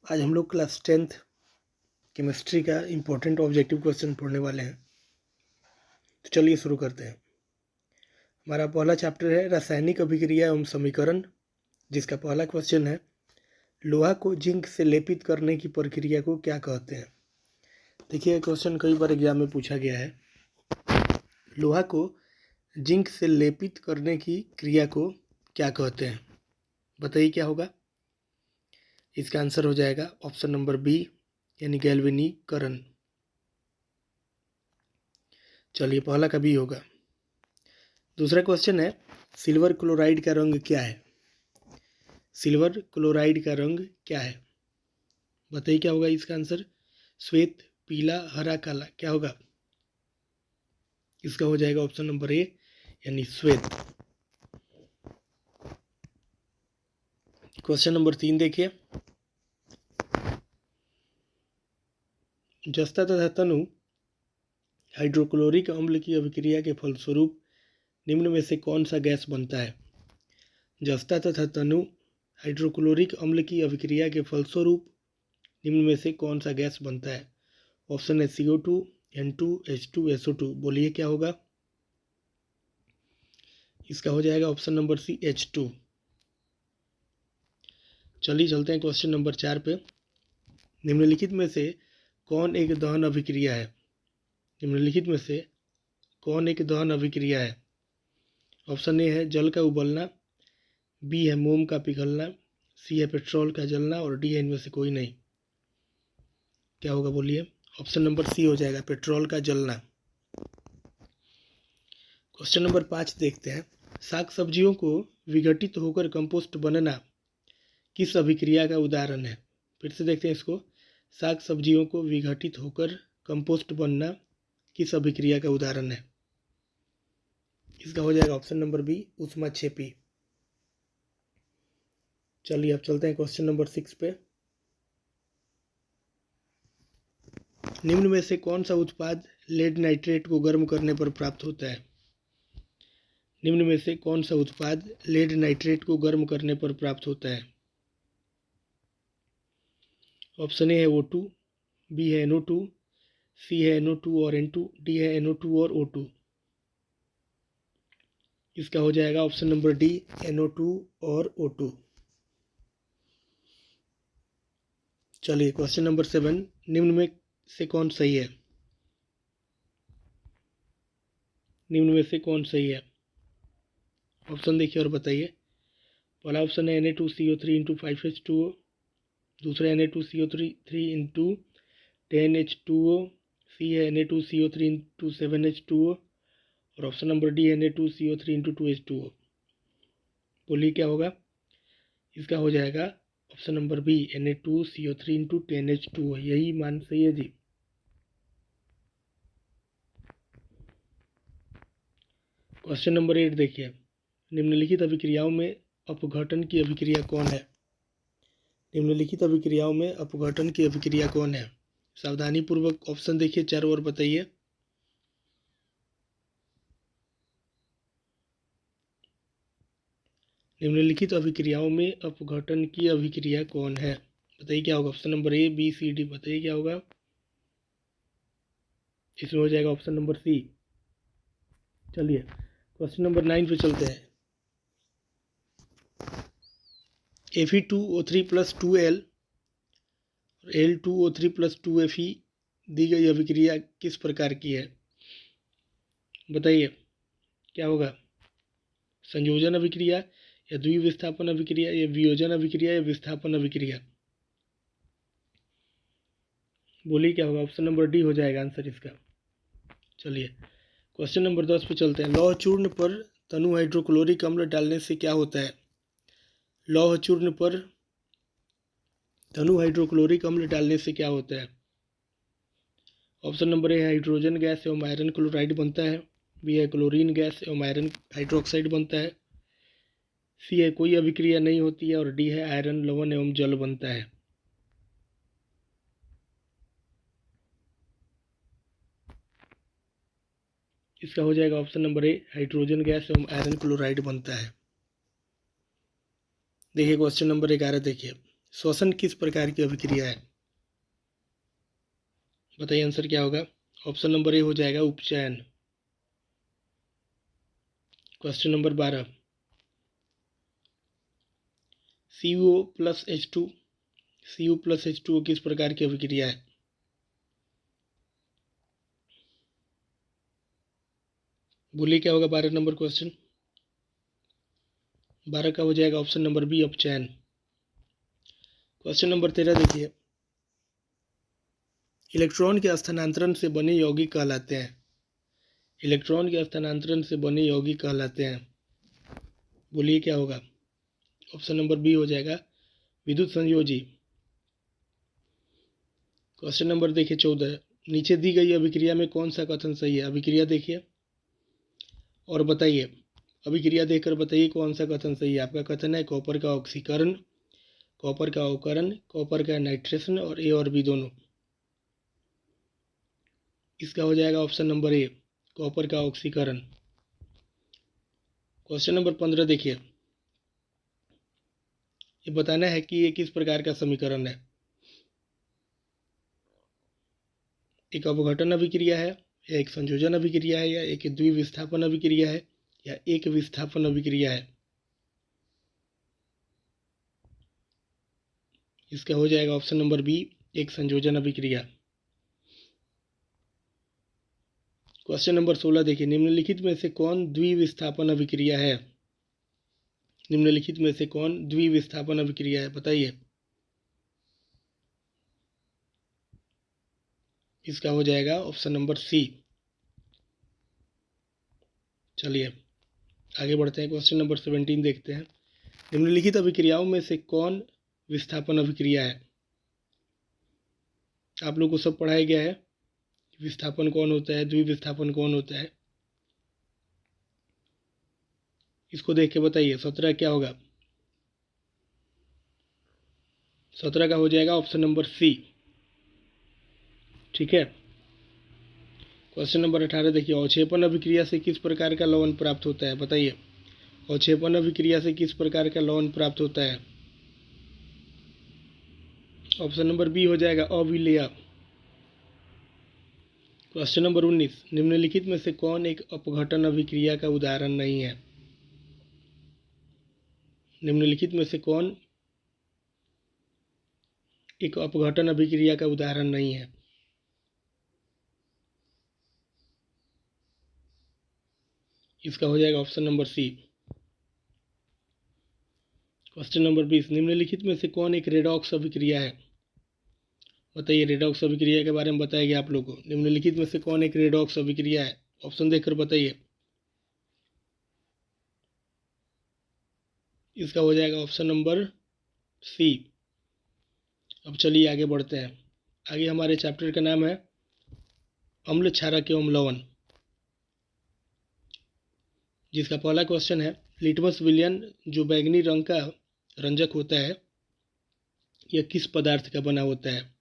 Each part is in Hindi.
आज हम लोग क्लास 10th केमिस्ट्री का इम्पोर्टेंट ऑब्जेक्टिव क्वेश्चन पढ़ने वाले हैं। तो चलिए शुरू करते हैं। हमारा पहला चैप्टर है रासायनिक अभिक्रिया एवं समीकरण, जिसका पहला क्वेश्चन है लोहा को जिंक से लेपित करने की प्रक्रिया को क्या कहते हैं। देखिए, क्वेश्चन कई बार एग्जाम में पूछा गया है। लोहा को जिंक से लेपित करने की क्रिया को क्या कहते हैं, बताइए क्या होगा। इसका आंसर हो जाएगा ऑप्शन नंबर बी, यानी गैल्वेनीकरण। चलिए, पहला का बी होगा। दूसरा क्वेश्चन है सिल्वर क्लोराइड का रंग क्या है। सिल्वर क्लोराइड का रंग क्या है, बताइए क्या होगा इसका आंसर। श्वेत, पीला, हरा, काला, क्या होगा। इसका हो जाएगा ऑप्शन नंबर ए, यानी श्वेत। क्वेश्चन नंबर 3 देखिए। जस्ता तथा तनु हाइड्रोक्लोरिक अम्ल की अभिक्रिया के फलस्वरूप निम्न में से कौन सा गैस बनता है। जस्ता तथा तनु हाइड्रोक्लोरिक अम्ल की अभिक्रिया के फलस्वरूप निम्न में से कौन सा गैस बनता है। ऑप्शन है CO2, N2, H2, SO2। बोलिए क्या होगा। इसका हो जाएगा ऑप्शन नंबर सी, H2। चलिए चलते हैं क्वेश्चन नंबर 4 पे। निम्नलिखित में से कौन एक दहन अभिक्रिया है। निम्नलिखित में से कौन एक दहन अभिक्रिया है। ऑप्शन ए है जल का उबलना, बी है मोम का पिघलना, सी है पेट्रोल का जलना और डी है इनमें से कोई नहीं। क्या होगा बोलिए। ऑप्शन नंबर सी हो जाएगा, पेट्रोल का जलना। क्वेश्चन नंबर 5 देखते हैं। साग सब्जियों को विघटित होकर कंपोस्ट बनना किस अभिक्रिया का उदाहरण है। फिर से देखते हैं इसको। साग सब्जियों को विघटित होकर कंपोस्ट बनना किस अभिक्रिया का उदाहरण है। इसका हो जाएगा ऑप्शन नंबर बी, ऊष्माक्षेपी। चलिए अब चलते हैं क्वेश्चन नंबर 6 पे। निम्न में से कौन सा उत्पाद लेड नाइट्रेट को गर्म करने पर प्राप्त होता है। निम्न में से कौन सा उत्पाद लेड नाइट्रेट को गर्म करने पर प्राप्त होता है। ऑप्शन ए है O2, बी है NO2, सी है NO2 और N2, डी है NO2 और O2। इसका हो जाएगा ऑप्शन नंबर डी, NO2 और O2। चलिए क्वेश्चन नंबर 7। निम्न में से कौन सही है। निम्न में से कौन सही है। ऑप्शन देखिए और बताइए। पहला ऑप्शन है Na2CO3 इंटू 5H2O, दूसरा Na2CO3 इंटू 10H2O, सी है Na2CO3 इंटू 7H2O और ऑप्शन नंबर डी है Na2CO3 इंटू 2H2O। बोलिए क्या होगा। इसका हो जाएगा option number B, Na2CO3 into 10H2O। यही मान सही है जी। क्वेश्चन नंबर 8 देखिए। निम्नलिखित अभिक्रियाओं में अपघटन की अभिक्रिया कौन है। निम्नलिखित अभिक्रियाओं में अपघटन की अभिक्रिया कौन है। सावधानी पूर्वक ऑप्शन देखिए चारों ओर बताइए। निम्नलिखित अभिक्रियाओं में अपघटन की अभिक्रिया कौन है, बताइए क्या होगा। Option number A, B, C, D, बताइए क्या होगा। इसमें हो जाएगा ऑप्शन नंबर सी। चलिए क्वेश्चन नंबर 9 पे चलते हैं। Fe2O3 प्लस 2L और L2O3 प्लस 2Fe दी गई अभिक्रिया किस प्रकार की है, बताइए क्या होगा। संयोजन अभिक्रिया या द्विविस्थापन अभिक्रिया या वियोजन अभिक्रिया या विस्थापन अभिक्रिया। बोलिए क्या होगा। ऑप्शन नंबर डी हो जाएगा आंसर इसका। चलिए क्वेश्चन नंबर 10 पे चलते हैं। लौह चूर्ण पर तनु हाइड्रोक्लोरिक अम्ल डालने से क्या होता है। लौह चूर्ण पर तनु हाइड्रोक्लोरिक अम्ल डालने से क्या होता है। ऑप्शन नंबर ए, हाइड्रोजन गैस एवं आयरन क्लोराइड बनता है, बी है क्लोरीन गैस एवं आयरन हाइड्रोक्साइड बनता है, सी है कोई अभिक्रिया नहीं होती है और डी है आयरन लवण एवं जल बनता है। इसका हो जाएगा ऑप्शन नंबर ए, हाइड्रोजन गैस एवं आयरन क्लोराइड बनता है। देखिए क्वेश्चन नंबर 11 देखिए। श्वसन किस प्रकार की अभिक्रिया है? बताइए आंसर क्या होगा। ऑप्शन नंबर ए हो जाएगा उपचयन। Question number 12, CO plus H2, CO plus H2O किस प्रकार की अभिक्रिया है? बोलिए क्या होगा 12 नंबर क्वेश्चन। 12 का हो जाएगा ऑप्शन नंबर बी अपचयन। क्वेश्चन नंबर 13 देखिए, इलेक्ट्रॉन के स्थानांतरण से बने यौगिक कहलाते हैं। इलेक्ट्रॉन के स्थानांतरण से बने यौगिक कहलाते हैं। बोलिए क्या होगा। ऑप्शन नंबर बी हो जाएगा विद्युत संयोजी। क्वेश्चन नंबर देखिए 14, नीचे दी गई अभिक्रिया में कौन सा कथन सही है? अभिक्रिया देखिए और बताइए, अभिक्रिया देखकर बताइए कौन सा कथन सही है। आपका कथन है कॉपर का ऑक्सीकरण, कॉपर का अवकरण, कॉपर का नाइट्रेशन और ए और बी दोनों। इसका हो जाएगा ऑप्शन नंबर ए कॉपर का ऑक्सीकरण। क्वेश्चन नंबर 15 देखिए, ये बताना है कि ये किस प्रकार का समीकरण है। एक अपघटन अभिक्रिया है या एक संयोजन अभिक्रिया है या एक द्विविस्थापन अभिक्रिया है या एक विस्थापन अभिक्रिया है। इसका हो जाएगा ऑप्शन नंबर बी एक संयोजन अभिक्रिया। क्वेश्चन नंबर 16 देखिए, निम्नलिखित में से कौन द्विविस्थापन अभिक्रिया है? निम्नलिखित में से कौन द्विविस्थापन अभिक्रिया है? बताइए। इसका हो जाएगा ऑप्शन नंबर सी। चलिए आगे बढ़ते हैं। क्वेश्चन नंबर 17 देखते हैं, निम्नलिखित अभिक्रियाओं में से कौन विस्थापन अभिक्रिया है? आप लोग को सब पढ़ाया गया है विस्थापन कौन होता है, द्विविस्थापन कौन होता है। इसको देख के बताइए 17 क्या होगा। 17 का हो जाएगा ऑप्शन नंबर सी। ठीक है। क्वेश्चन नंबर 18 देखिए, अवक्षेपण अभिक्रिया से किस प्रकार का लवण प्राप्त होता है? बताइए, अवक्षेपण अभिक्रिया से किस प्रकार का लवण प्राप्त होता है? ऑप्शन नंबर बी हो जाएगा अविलेय। क्वेश्चन नंबर 19, निम्नलिखित में से कौन एक अपघटन अभिक्रिया का उदाहरण नहीं है? निम्नलिखित में से कौन एक अपघटन अभिक्रिया का उदाहरण नहीं है? इसका हो जाएगा option number C. Question number 20, निम्नलिखित में से कौन एक रेडॉक्स अभिक्रिया है? बताइए, रेडॉक्स अभिक्रिया के बारे में बताया गया आप लोगों को। निम्नलिखित में से कौन एक रेडॉक्स अभिक्रिया है? ऑप्शन देखकर बताइए। इसका हो जाएगा ऑप्शन नंबर सी। अब चलिए आगे बढ़ते हैं। आगे हमारे चैप्टर का नाम है अम्ल क्षारक एवं लवण, जिसका पहला क्वेश्चन है, लिटमस विलयन जो बैंगनी रंग का रंजक होता है यह किस पदार्थ का बना होता है?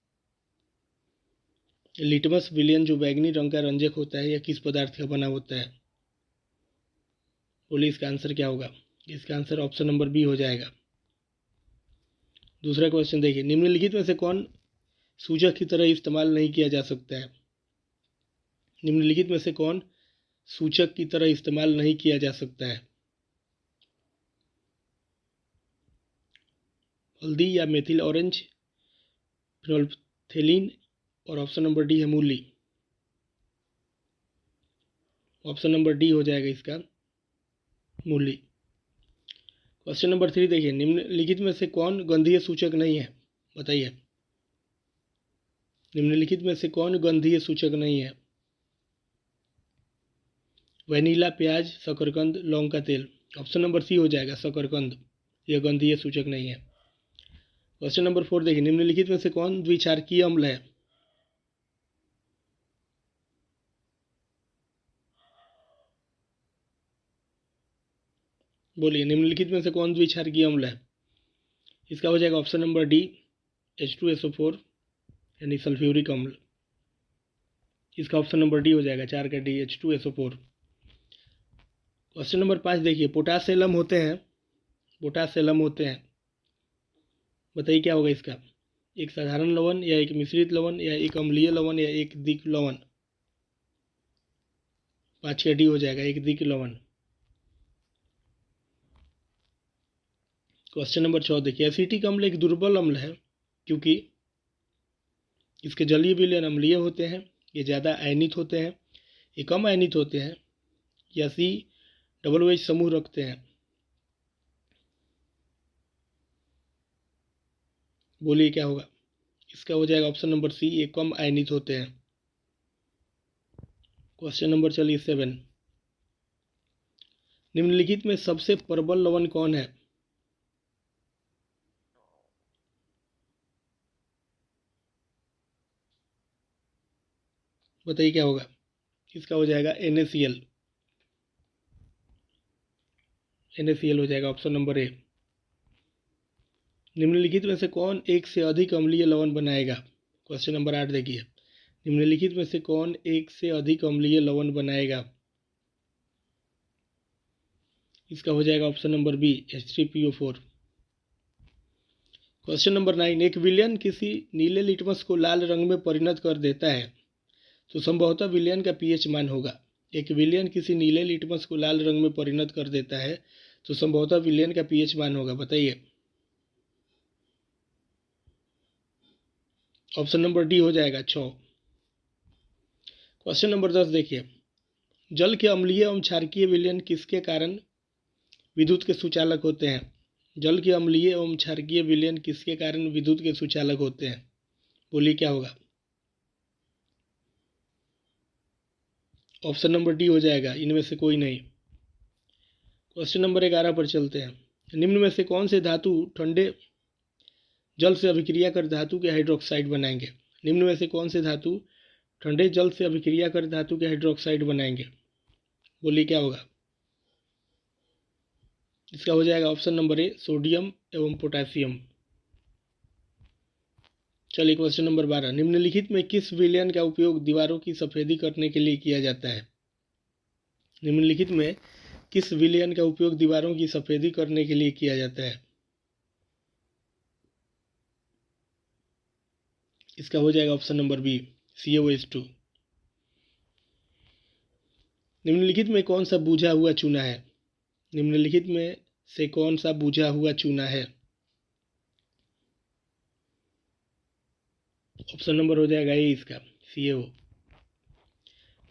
लिटमस विलयन जो बैंगनी रंग का रंजक होता है यह किस पदार्थ का बना होता है? बोलिए इसका आंसर क्या होगा। इसका आंसर ऑप्शन नंबर बी हो जाएगा। दूसरा क्वेश्चन देखिए, निम्नलिखित में से कौन सूचक की तरह इस्तेमाल नहीं किया जा सकता है? निम्नलिखित में से कौन सूचक की तरह इस्तेमाल नहीं किया जा सकता है? हल्दी या मेथिल ऑरेंज, फिनोल्फथेलिन और ऑप्शन नंबर डी है मूली। ऑप्शन नंबर डी हो जाएगा इसका मूली। क्वेश्चन नंबर 3 देखिए, निम्नलिखित में से कौन गंधीय सूचक नहीं है? बताइए, निम्नलिखित में से कौन गंधीय सूचक नहीं है? वैनिला, प्याज, शकरकंद, लौंग का तेल। ऑप्शन नंबर सी हो जाएगा शकरकंद, यह गंधीय सूचक नहीं है। क्वेश्चन नंबर 4 देखिए, निम्नलिखित में से कौन द्विक्षारकीय अम्ल है? बोलिए, निम्नलिखित में से कौन द्विक्षारकीय अम्ल है? इसका हो जाएगा ऑप्शन नंबर डी H2SO4 यानी सल्फ्यूरिक अम्ल। इसका ऑप्शन नंबर डी हो जाएगा 4 का डी H2SO4। क्वेश्चन नंबर 5 देखिए, पोटास एलम होते हैं बताइए क्या होगा इसका, एक साधारण लवण या एक मिश्रित लवण या एक अम्लीय लवण या एक दिक लवण। 5 का डी हो जाएगा, एक दिक लवण। क्वेश्चन नंबर 14 देखिए, एसिटिक अम्ल एक दुर्बल अम्ल है क्योंकि इसके जलीय विलयन अम्लीय होते हैं, ये ज़्यादा आयनित होते हैं, ये कम आयनित होते हैं, या COOH समूह रखते हैं। बोलिए क्या होगा, इसका हो जाएगा ऑप्शन नंबर सी, ये कम आयनित होते हैं। क्वेश्चन नंबर चलिए 7, निम्नलिखित में सबसे प्रबल लवण कौन है? बताइए क्या होगा, इसका हो जाएगा NaCl। NaCl हो जाएगा ऑप्शन नंबर ए। निम्नलिखित में से कौन एक से अधिक अम्लीय लवण बनाएगा? क्वेश्चन नंबर 8 देखिए, निम्नलिखित में से कौन एक से अधिक अम्लीय लवण बनाएगा? इसका हो जाएगा option number B, H3PO4। Question number 9, एक विलयन किसी नीले लिटमस को लाल रंग में परिणत कर देता है तो संभवतः विलयन का pH मान होगा। एक विलयन किसी नीले लिटमस को लाल रंग में परिणत कर देता है तो संभवतः विलयन का pH मान होगा। बताइए, ऑप्शन नंबर डी हो जाएगा 6। क्वेश्चन नंबर 10 देखिए, जल के अम्लीय एवं क्षारकीय विलयन किसके कारण विद्युत के सुचालक होते हैं? जल के अम्लीय एवं क्षारकीय विलयन किसके कारण विद्युत के सुचालक होते हैं? बोलिए क्या होगा, ऑप्शन नंबर डी हो जाएगा, इनमें से कोई नहीं। क्वेश्चन नंबर 11 पर चलते हैं, निम्न में से कौन से धातु ठंडे जल से अभिक्रिया कर धातु के हाइड्रोक्साइड बनाएंगे? निम्न में से कौन से धातु ठंडे जल से अभिक्रिया कर धातु के हाइड्रोक्साइड बनाएंगे? बोलिए क्या होगा, इसका हो जाएगा ऑप्शन नंबर ए, सोडियम एवं पोटेशियम। चलिए क्वेश्चन नंबर 12, निम्नलिखित में किस विलयन का उपयोग दीवारों की सफेदी करने के लिए किया जाता है? निम्नलिखित में किस विलयन का उपयोग दीवारों की सफेदी करने के लिए किया जाता है? इसका हो जाएगा ऑप्शन नंबर बी, COH2। निम्नलिखित में कौन सा बुझा हुआ चूना है? निम्नलिखित में से कौन सा बुझा हुआ चूना है? ऑप्शन नंबर हो जाएगा ए इसका, CaO।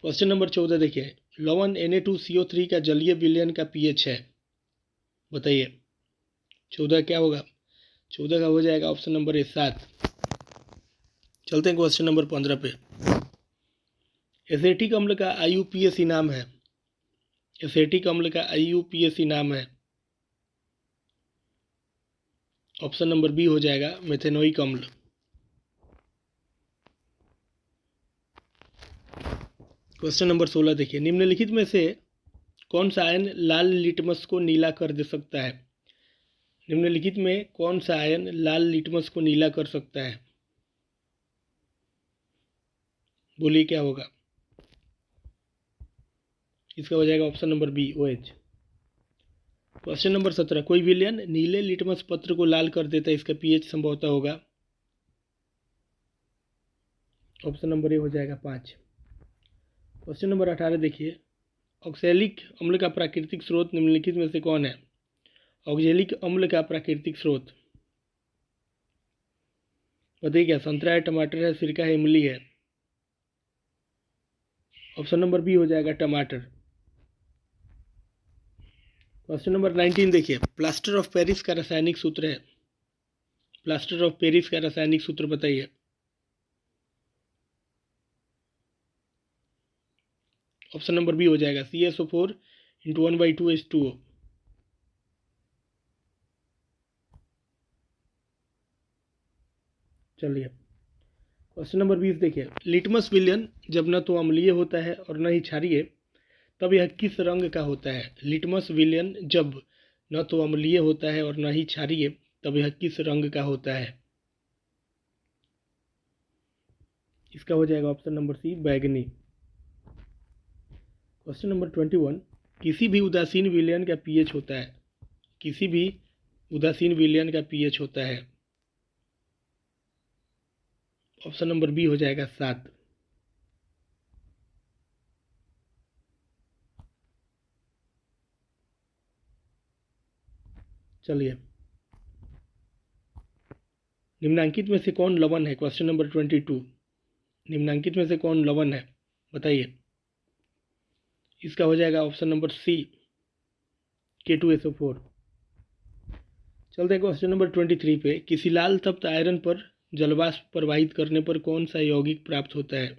क्वेश्चन नंबर 14 देखिए, लवण Na2CO3 का जलीय विलयन का pH है। बताइए 14 क्या होगा, 14 का हो जाएगा ऑप्शन नंबर ए, 7। चलते हैं क्वेश्चन नंबर 15 पे। एसेटिक अम्ल का IUPAC नाम है। एसेटिक अम्ल का IUPAC नाम है। ऑप्शन नंबर बी हो जाएगा, मेथेनोइक अम्ल। क्वेश्चन नंबर 16 देखिए, निम्नलिखित में से कौन सा आयन लाल लिटमस को नीला कर दे सकता है? निम्नलिखित में कौन सा आयन लाल लिटमस को नीला कर सकता है? बोलिए क्या होगा, इसका हो जाएगा option number B, OH। Question number 17, कोई विलयन नीले लिटमस पत्र को लाल कर देता है, इसका pH संभवतः होगा। ऑप्शन नंबर ए हो जाएगा, 5। क्वेश्चन नंबर 18 देखिए, ऑक्सैलिक अम्ल का प्राकृतिक स्रोत निम्नलिखित में से कौन है? ऑक्सैलिक अम्ल का प्राकृतिक स्रोत बताइए क्या, संतरा है, टमाटर है, सिरका है, इमली है? ऑप्शन नंबर बी हो जाएगा, टमाटर। क्वेश्चन नंबर 19 देखिए, प्लास्टर ऑफ पेरिस का रासायनिक सूत्र है। प्लास्टर ऑफ पेरिस का रासायनिक सूत्र बताइए। ऑप्शन नंबर बी हो जाएगा, CaSO4 × 1/2H2O। चलिए क्वेश्चन नंबर 20 देखिए, लिटमस विलयन जब न तो अम्लीय होता है और न ही क्षारीय, तब यह किस रंग का होता है? लिटमस विलयन जब न तो अम्लीय होता है और न ही क्षारीय, तब यह किस रंग का होता है? इसका हो जाएगा ऑप्शन नंबर सी, बैगनी। क्वेश्चन नंबर 21, किसी भी उदासीन विलयन का pH होता है। किसी भी उदासीन विलयन का pH होता है। ऑप्शन नंबर बी हो जाएगा 7। चलिए, निम्नांकित में से कौन लवण है? Question number 22। निम्नांकित में से कौन लवण है, बताइए। इसका हो जाएगा ऑप्शन नंबर सी, K2SO4। चलते हैं क्वेश्चन नंबर 23 पे। किसी लाल तप्त आयरन पर जलवाष्प प्रवाहित करने पर कौन सा यौगिक प्राप्त होता है?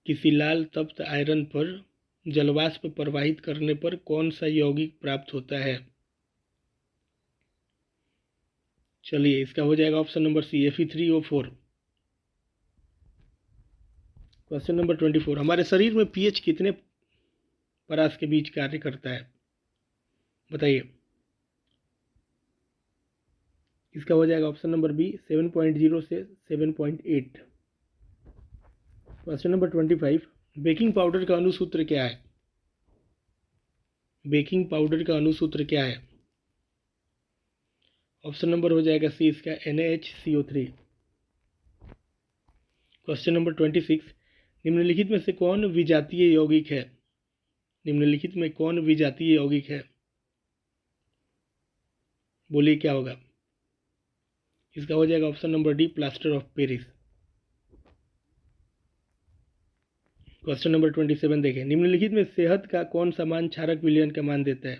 किसी लाल तप्त आयरन पर जलवाष्प प्रवाहित करने पर कौन सा यौगिक प्राप्त होता है? चलिए, इसका हो जाएगा option number C, Fe3O4। Question number 24। हमारे शरीर में pH कितने परास के बीच कार्य करता है, बताइए। इसका हो जाएगा ऑप्शन नंबर बी, 7.0 से 7.8। Question number 25। बेकिंग पाउडर का अणुसूत्र क्या है? बेकिंग पाउडर का अणुसूत्र क्या है? ऑप्शन नंबर हो जाएगा सी, इसका NaHCO3। Question number 26। निम्नलिखित में से कौन विजातीय यौगिक है? निम्नलिखित में कौन विजातीय यौगिक है, बोलिए क्या होगा। इसका हो जाएगा option number D, plaster of Paris. Question number 27 देखें। निम्नलिखित में सेहत का कौन सा मान क्षारक विलयन का मान देता है,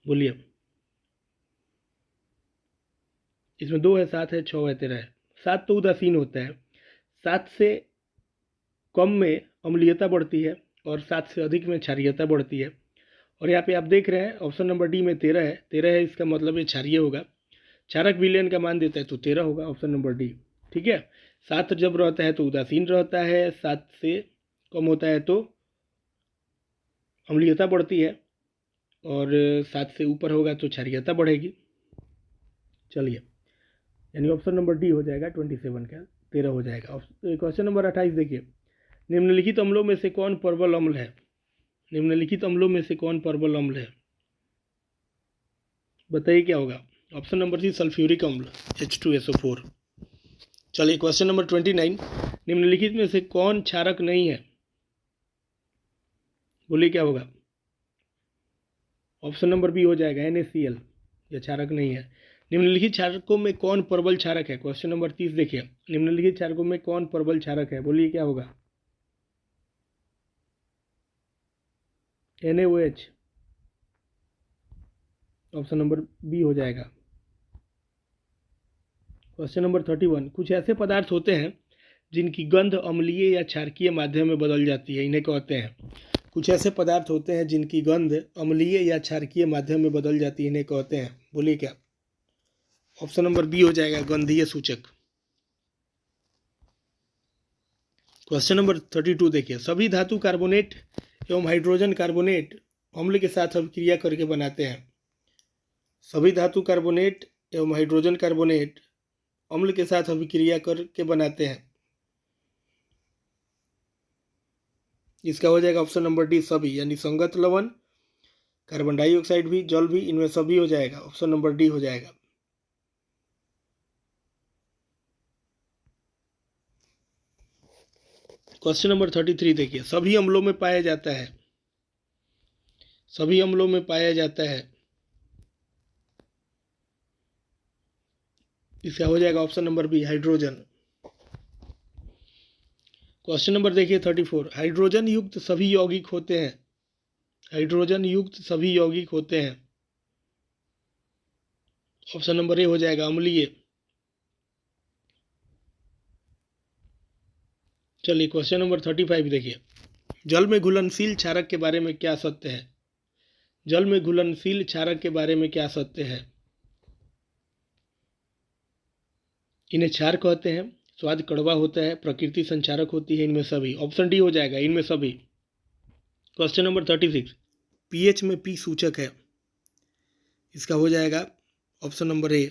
बोलिए। इसमें 2 है, 7 है, 6 है, 13 है। 7 तो उदासीन होता है। 7 से कम में अम्लीयता बढ़ती है और 7 से अधिक में क्षारीयता बढ़ती है। और यहाँ पे आप देख रहे हैं ऑप्शन नंबर डी में 13 है। 13 है, इसका मतलब ये क्षारीय होगा। क्षारक विलयन का मान देता है तो 13 होगा, ऑप्शन नंबर डी। ठीक है। 7 जब रहता है तो उदासीन रहता है, 7 से कम होता है तो अम्लीयता बढ़ती है, और 7 से ऊपर होगा तो क्षारीयता बढ़ेगी। चलिए, यानी ऑप्शन नंबर डी हो जाएगा 27 का, 13 हो जाएगा। क्वेश्चन नंबर 28 देखिए। निम्नलिखित अम्लों में से कौन परवल अम्ल है? निम्नलिखित अम्लों में से कौन परवल अम्ल है, बताइए क्या होगा। ऑप्शन नंबर सी, सल्फ्यूरिक अम्ल, H2SO4। चलिए, क्वेश्चन नंबर 29। निम्नलिखित में से कौन क्षारक नहीं है, बोलिए क्या होगा। ऑप्शन नंबर बी हो जाएगा NaCl, यह क्षारक नहीं है। निम्नलिखित क्षारकों में कौन प्रबल क्षारक है? क्वेश्चन नंबर 30 देखिए। निम्नलिखित क्षारकों में कौन प्रबल क्षारक है, बोलिए क्या होगा। NaOH, ऑप्शन नंबर बी हो जाएगा। Question number 31। कुछ ऐसे पदार्थ होते हैं जिनकी गंध अम्लीय या क्षारकीय माध्यम में बदल जाती है, इन्हें कहते हैं। कुछ ऐसे पदार्थ होते हैं जिनकी गंध अम्लीय या क्षारकीय माध्यम में बदल जाती है, इन्हें कहते हैं, बोलिए क्या। ऑप्शन नंबर बी हो जाएगा, गंधीय सूचक। क्वेश्चन नंबर 32 देखिए। सभी धातु कार्बोनेट एवं हाइड्रोजन कार्बोनेट अम्ल के साथ अभिक्रिया करके बनाते हैं। सभी धातु कार्बोनेट एवं हाइड्रोजन कार्बोनेट अम्ल के साथ अभिक्रिया करके बनाते हैं। इसका हो जाएगा ऑप्शन नंबर डी, सभी, यानी संगत लवण, कार्बन डाइऑक्साइड भी, जल भी, इनमें सभी हो जाएगा, ऑप्शन नंबर डी हो जाएगा। क्वेश्चन नंबर 33 देखिए। सभी अम्लों में पाया जाता है, सभी अम्लों में पाया जाता है। इसका हो जाएगा option number B, hydrogen. Question number देखिए 34। हाइड्रोजन युक्त सभी यौगिक होते हैं, हाइड्रोजन युक्त सभी यौगिक होते हैं। ऑप्शन नंबर ए हो जाएगा, अम्लीय। चलिए, क्वेश्चन नंबर 35 देखिए। जल में घुलनशील क्षारक के बारे में क्या सत्य है? जल में घुलनशील क्षारक के बारे में क्या सत्य है? इन्हें क्षार कहते हैं, स्वाद कड़वा होता है, प्रकृति संचारक होती है, इनमें सभी, ऑप्शन डी हो जाएगा, इनमें सभी। Question number 36। पीएच में पी सूचक है, इसका हो जाएगा ऑप्शन नंबर ए।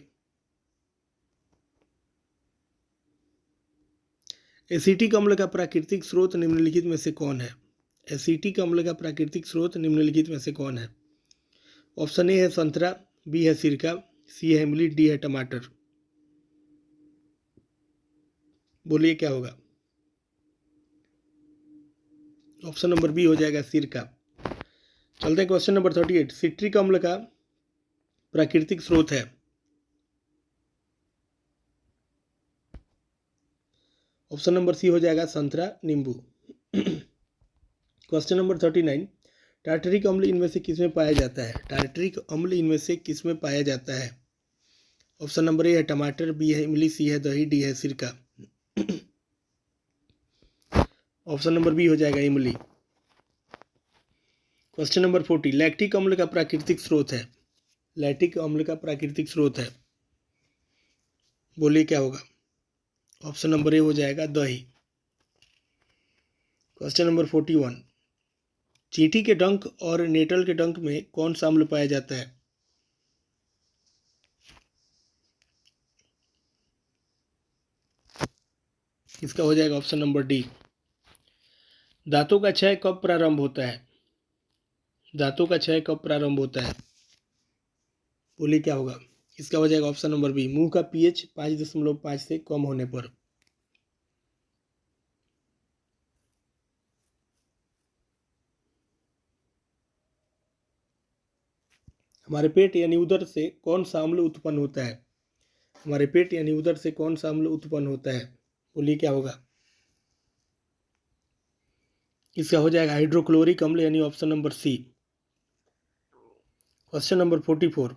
एसिटिक अम्ल का प्राकृतिक स्रोत निम्नलिखित में से कौन है? एसिटिक अम्ल का प्राकृतिक स्रोत निम्नलिखित में से कौन है? ऑप्शन ए है संतरा, बी है सिरका, सी है इमली, डी है टमाटर। बोलिए क्या होगा। ऑप्शन नंबर बी हो जाएगा सिरका। चलते हैं क्वेश्चन नंबर 38। सिट्रिक अम्ल का प्राकृतिक स्रोत है। ऑप्शन नंबर सी हो जाएगा संतरा, नींबू। Question number 39। टार्टरिक अम्ल इनमें से किसमें पाया जाता है। टार्टरिक अम्ल इनमें से किसमें पाया जाता है। ऑप्शन नंबर ए है टमाटर, बी है इमली, सी है दही, डी है सिरका। ऑप्शन नंबर बी हो जाएगा इमली। Question number 40। लैक्टिक अम्ल का प्राकृतिक स्रोत है। लैक्टिक अम्ल का प्राकृतिक स्रोत है, बोलिए क्या होगा। ऑप्शन नंबर ए हो जाएगा दही। Question number 41। चींटी के डंक और नेटल के डंक में कौन सा अम्ल पाया जाता है। इसका हो जाएगा ऑप्शन नंबर डी। दांतों का क्षय कब प्रारंभ होता है। दांतों का क्षय कब प्रारंभ होता है, बोलिए क्या होगा। इसका हो जाएगा ऑप्शन नंबर बी, मुंह का पीएच 5.5 से कम होने पर। हमारे पेट यानी उदर से कौन सा अम्ल उत्पन्न होता है। हमारे पेट यानी उदर से कौन सा अम्ल उत्पन्न होता है, बोलिए क्या होगा। इसका हो जाएगा हाइड्रोक्लोरिक अम्ल यानी option number C. Question number 44।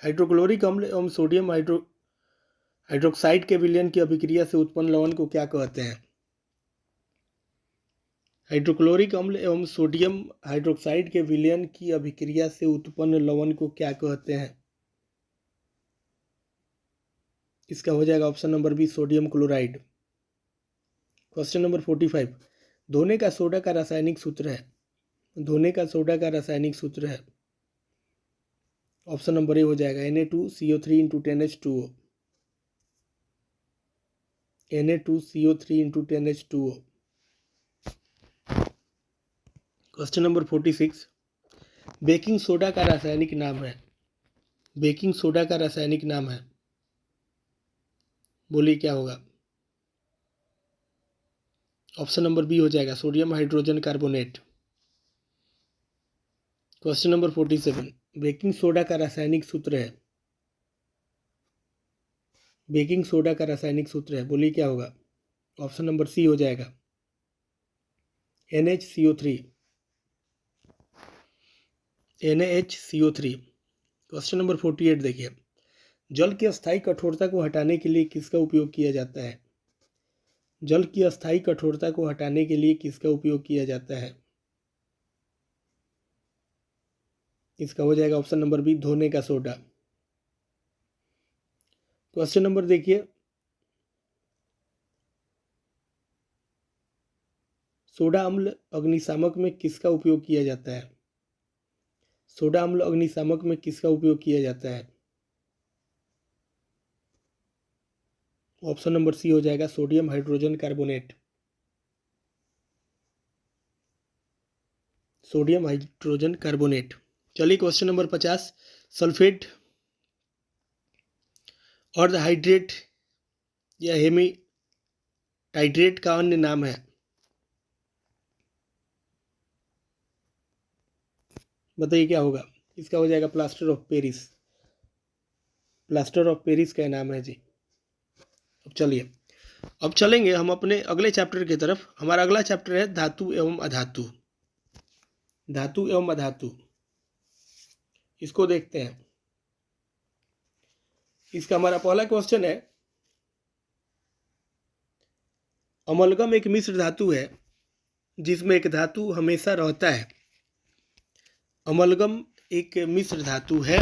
Hydrochloric अम्ल एवं सोडियम हाइड्रोक्साइड के विलयन की अभिक्रिया से उत्पन्न लवण को क्या कहते हैं। हाइड्रोक्लोरिक अम्ल एवं सोडियम हाइड्रोक्साइड के विलयन की अभिक्रिया से उत्पन्न लवण को क्या कहते हैं। इसका हो जाएगा option number B, sodium chloride. Question number 45। धोने का सोडा का रासायनिक सूत्र है। धोने का सोडा का रासायनिक सूत्र है। ऑप्शन नंबर ए हो जाएगा Na2CO3 into 10H2O। Na2CO3 into 10H2O। Question number 46। Baking soda का रासायनिक नाम है। बेकिंग सोडा का रासायनिक नाम है, बोलिए क्या होगा। ऑप्शन नंबर बी हो जाएगा sodium hydrogen carbonate. Question number 47। Baking soda का रासायनिक सूत्र है। बेकिंग सोडा का रासायनिक सूत्र है, बोलिए क्या होगा। ऑप्शन नंबर सी हो जाएगा NaHCO3। NaHCO3। क्वेश्चन नंबर 48 देखिए। जल की अस्थायी कठोरता को हटाने के लिए किसका उपयोग किया जाता है। जल की अस्थायी कठोरता को हटाने के लिए किसका उपयोग किया जाता है। इसका हो जाएगा ऑप्शन नंबर बी, धोने का सोडा। क्वेश्चन नंबर देखिए। सोडा अम्ल अग्निशामक में किसका उपयोग किया जाता है। सोडा अम्ल अग्निशामक में किसका उपयोग किया जाता है। ऑप्शन नंबर सी हो जाएगा sodium hydrogen carbonate. Sodium hydrogen carbonate. चलिए क्वेश्चन नंबर 50। सल्फेट और हाइड्रेट या हेमीटाइड्रेट का अन्य नाम है, बताइए क्या होगा। इसका हो जाएगा plaster of Paris. Plaster of Paris का नाम है जी। अब चलिए, अब चलेंगे हम अपने अगले चैप्टर की तरफ। हमारा अगला चैप्टर है धातु एवं अधातु। धातु एवं अधातु, इसको देखते हैं। इसका हमारा पहला क्वेश्चन है। अमलगम एक मिश्र धातु है जिसमें एक धातु हमेशा रहता है। अमलगम एक मिश्र धातु है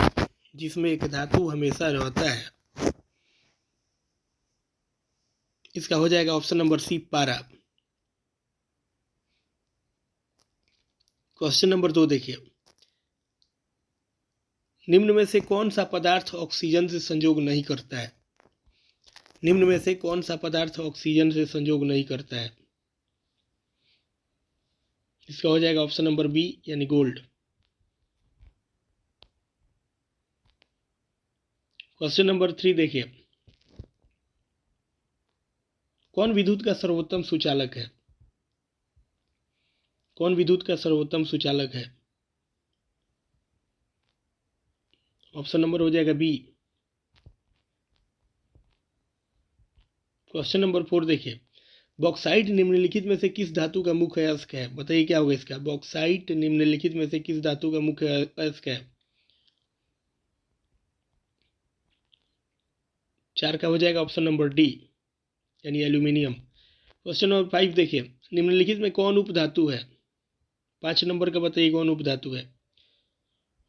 जिसमें एक धातु हमेशा रहता है। इसका हो जाएगा ऑप्शन नंबर सी, पारा। क्वेश्चन नंबर 2 देखिए। निम्न में से कौन सा पदार्थ ऑक्सीजन से संयोग नहीं करता है। निम्न में से कौन सा पदार्थ ऑक्सीजन से संयोग नहीं करता है। इसका हो जाएगा ऑप्शन नंबर बी, यानी गोल्ड। क्वेश्चन नंबर 3 देखिए। कौन विद्युत का सर्वोत्तम सुचालक है? कौन विद्युत का सर्वोत्तम सुचालक है? ऑप्शन नंबर हो जाएगा बी। क्वेश्चन नंबर 4 देखिए, बॉक्साइट निम्नलिखित में से किस धातु का मुख्य अयस्क है? बताइए क्या होगा इसका। बॉक्साइट निम्नलिखित में से किस धातु का मुख्य अयस्क है? 4 का हो जाएगा ऑप्शन नंबर डी, यानी एल्यूमिनियम। क्वेश्चन नंबर 5 देखिए, निम्नलिखित में कौन उपधातु है? 5 नंबर का बताइए कौन उपधातु है।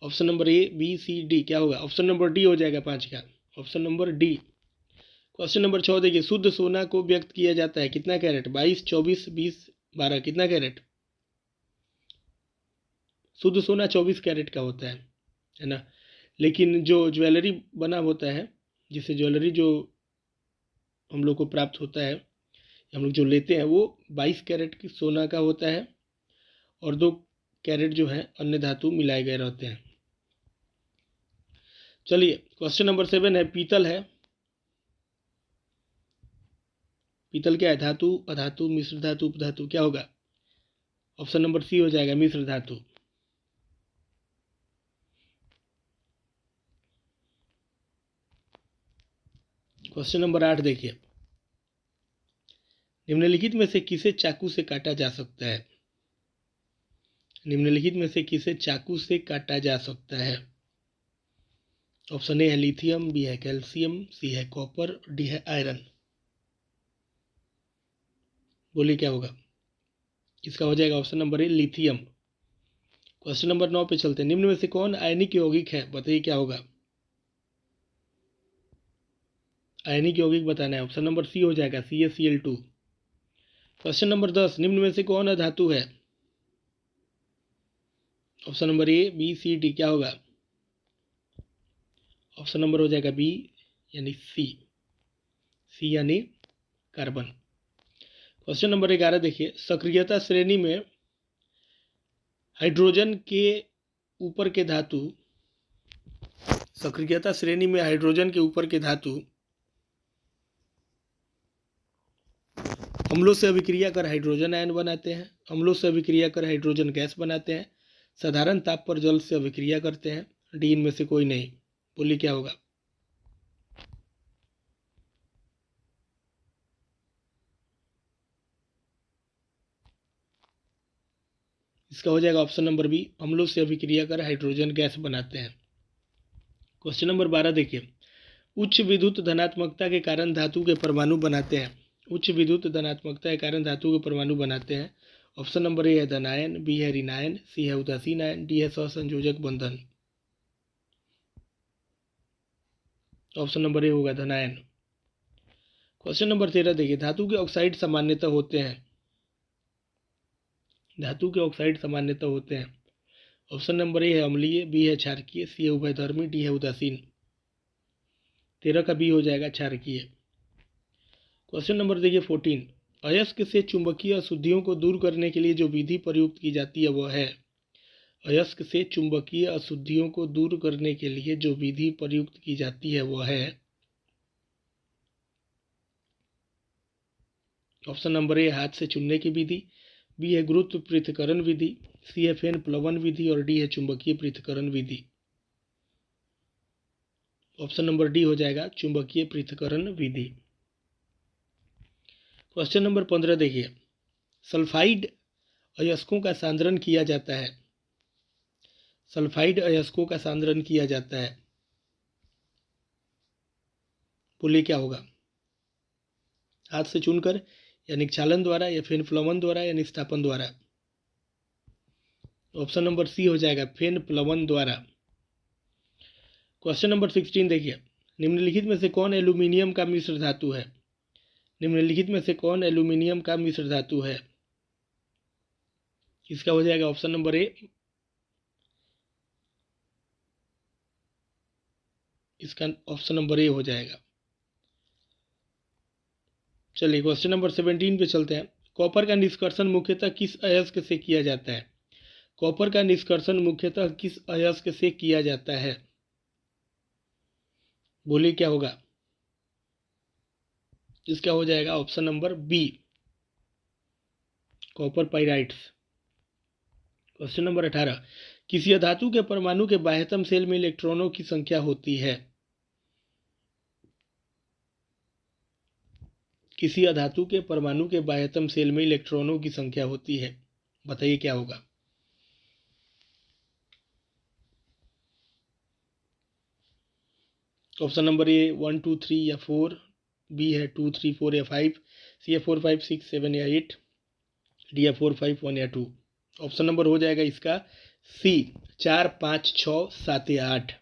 Option number A, B, C, D, क्या होगा? ऑप्शन नंबर डी हो जाएगा 5 का, option number D. Question number 6 देखिए, शुद्ध सोना को व्यक्त किया जाता है कितना कैरेट? 22, 24, 20, 12, कितना कैरेट? शुद्ध सोना 24 कैरेट का होता है ना। लेकिन जो ज्वेलरी बना होता है, जिससे ज्वेलरी जो हम लोग को प्राप्त होता है, हम लोग जो लेते हैं, वो 22 कैरेट की सोना का होता है और 2 कैरेट जो है अन्य धातु मिलाए गए रहते हैं। चलिए क्वेश्चन नंबर 7 है, पीतल है। पीतल क्या है? धातु, अधातु, मिश्र धातु, उपधातु, क्या होगा? ऑप्शन नंबर सी हो जाएगा, मिश्र धातु। क्वेश्चन नंबर 8 देखिए, निम्नलिखित में से किसे चाकू से काटा जा सकता है? निम्नलिखित में से किसे चाकू से काटा जा सकता है? ऑप्शन ए है लिथियम, बी है कैल्शियम, सी है कॉपर, डी है आयरन। बोलिए क्या होगा? इसका हो जाएगा ऑप्शन नंबर ए, लिथियम। क्वेश्चन नंबर 9 पे चलते हैं, निम्न में से कौन आयनिक यौगिक है? बताइए क्या होगा। आयनिक यौगिक बताना है, ऑप्शन नंबर सी हो जाएगा, CaCl2। क्वेश्चन नंबर 10, निम्न में से कौन अधातु है? Option number A, B, C, D, क्या होगा? ऑप्शन नंबर हो जाएगा बी, यानी सी यानी कार्बन। क्वेश्चन नंबर 11 देखिए, सक्रियता श्रेणी में हाइड्रोजन के ऊपर के धातु, सक्रियता श्रेणी में हाइड्रोजन के ऊपर के धातु अम्लों से अभिक्रिया कर हाइड्रोजन आयन बनाते हैं, अम्लों से अभिक्रिया कर हाइड्रोजन गैस बनाते हैं, साधारण ताप पर जल से अभिक्रिया करते हैं, डी इनमें से कोई नहीं। बोलिए क्या होगा? इसका हो जाएगा ऑप्शन नंबर बी, अम्लों से अभिक्रिया कर हाइड्रोजन गैस बनाते हैं। क्वेश्चन नंबर 12 देखिए, उच्च विद्युत धनात्मकता के कारण धातु के परमाणु बनाते हैं। उच्च विद्युत धनात्मकता के कारण धातु के परमाणु बनाते हैं। ऑप्शन नंबर ए है धनायन, बी है ऋणायन, सी है उदासीन आयन, डी है सहसंयोजक बंधन। ऑप्शन नंबर ए होगा धनायन। क्वेश्चन नंबर 13 देखिए, धातु के ऑक्साइड सामान्यतः होते हैं। धातु के ऑक्साइड सामान्यतः होते हैं। ऑप्शन नंबर ए है अम्लीय, बी है क्षारकीय, सी है उभयधर्मी, डी है उदासीन। 13 का बी हो जाएगा क्षारकीय। क्वेश्चन नंबर देखिए 14, अयस्क से चुंबकीय अशुद्धियों को दूर करने के लिए जो विधि प्रयुक्त की जाती है वह है। अयस्क से चुंबकीय अशुद्धियों को दूर करने के लिए जो विधि प्रयुक्त की जाती है वह है। ऑप्शन नंबर ए हाथ से चुनने की विधि, बी है गुरुत्व पृथक्करण विधि, सी है फेन प्लवन विधि और डी है चुंबकीय पृथक्करण विधि। ऑप्शन नंबर डी हो जाएगा चुंबकीय पृथक्करण विधि। क्वेश्चन नंबर 15 देखिए, सल्फाइड अयस्कों का सांद्रण किया जाता है। सल्फाइड अयस्कों का सांद्रण किया जाता है। बोलिए क्या होगा? हाथ से चुनकर, यानी क्षालन द्वारा, या फेन प्लवन द्वारा, या निस्थापन द्वारा। ऑप्शन नंबर सी हो जाएगा फेन प्लवन द्वारा। क्वेश्चन नंबर 16 देखिए, निम्नलिखित में से कौन एल्यूमिनियम का मिश्र धातु है? निम्नलिखित में से कौन एल्यूमिनियम का मिश्र धातु है? इसका हो जाएगा ऑप्शन नंबर ए, इसका ऑप्शन नंबर ए हो जाएगा। चलिए क्वेश्चन नंबर 17 पे चलते हैं, कॉपर का निष्कर्षण मुख्यतः किस अयस्क से किया जाता है? कॉपर का निष्कर्षण मुख्यतः किस अयस्क से किया जाता है? बोलिए क्या होगा? इसका हो जाएगा option number B, copper pyrites. Question number 18, किसी अधातु के परमाणु के बाह्यतम सेल में इलेक्ट्रॉनों की संख्या होती है। किसी अधातु के परमाणु के बाह्यतम सेल में इलेक्ट्रॉनों की संख्या होती है, बताइए क्या होगा। ऑप्शन नंबर ए 1 2 3 या 4, बी है 2 3 4 या 5, सी है 4 5 6 7 या 8, डी है 4 5 1 या 2। ऑप्शन नंबर हो जाएगा इसका सी, 4 5 6 7 या 8।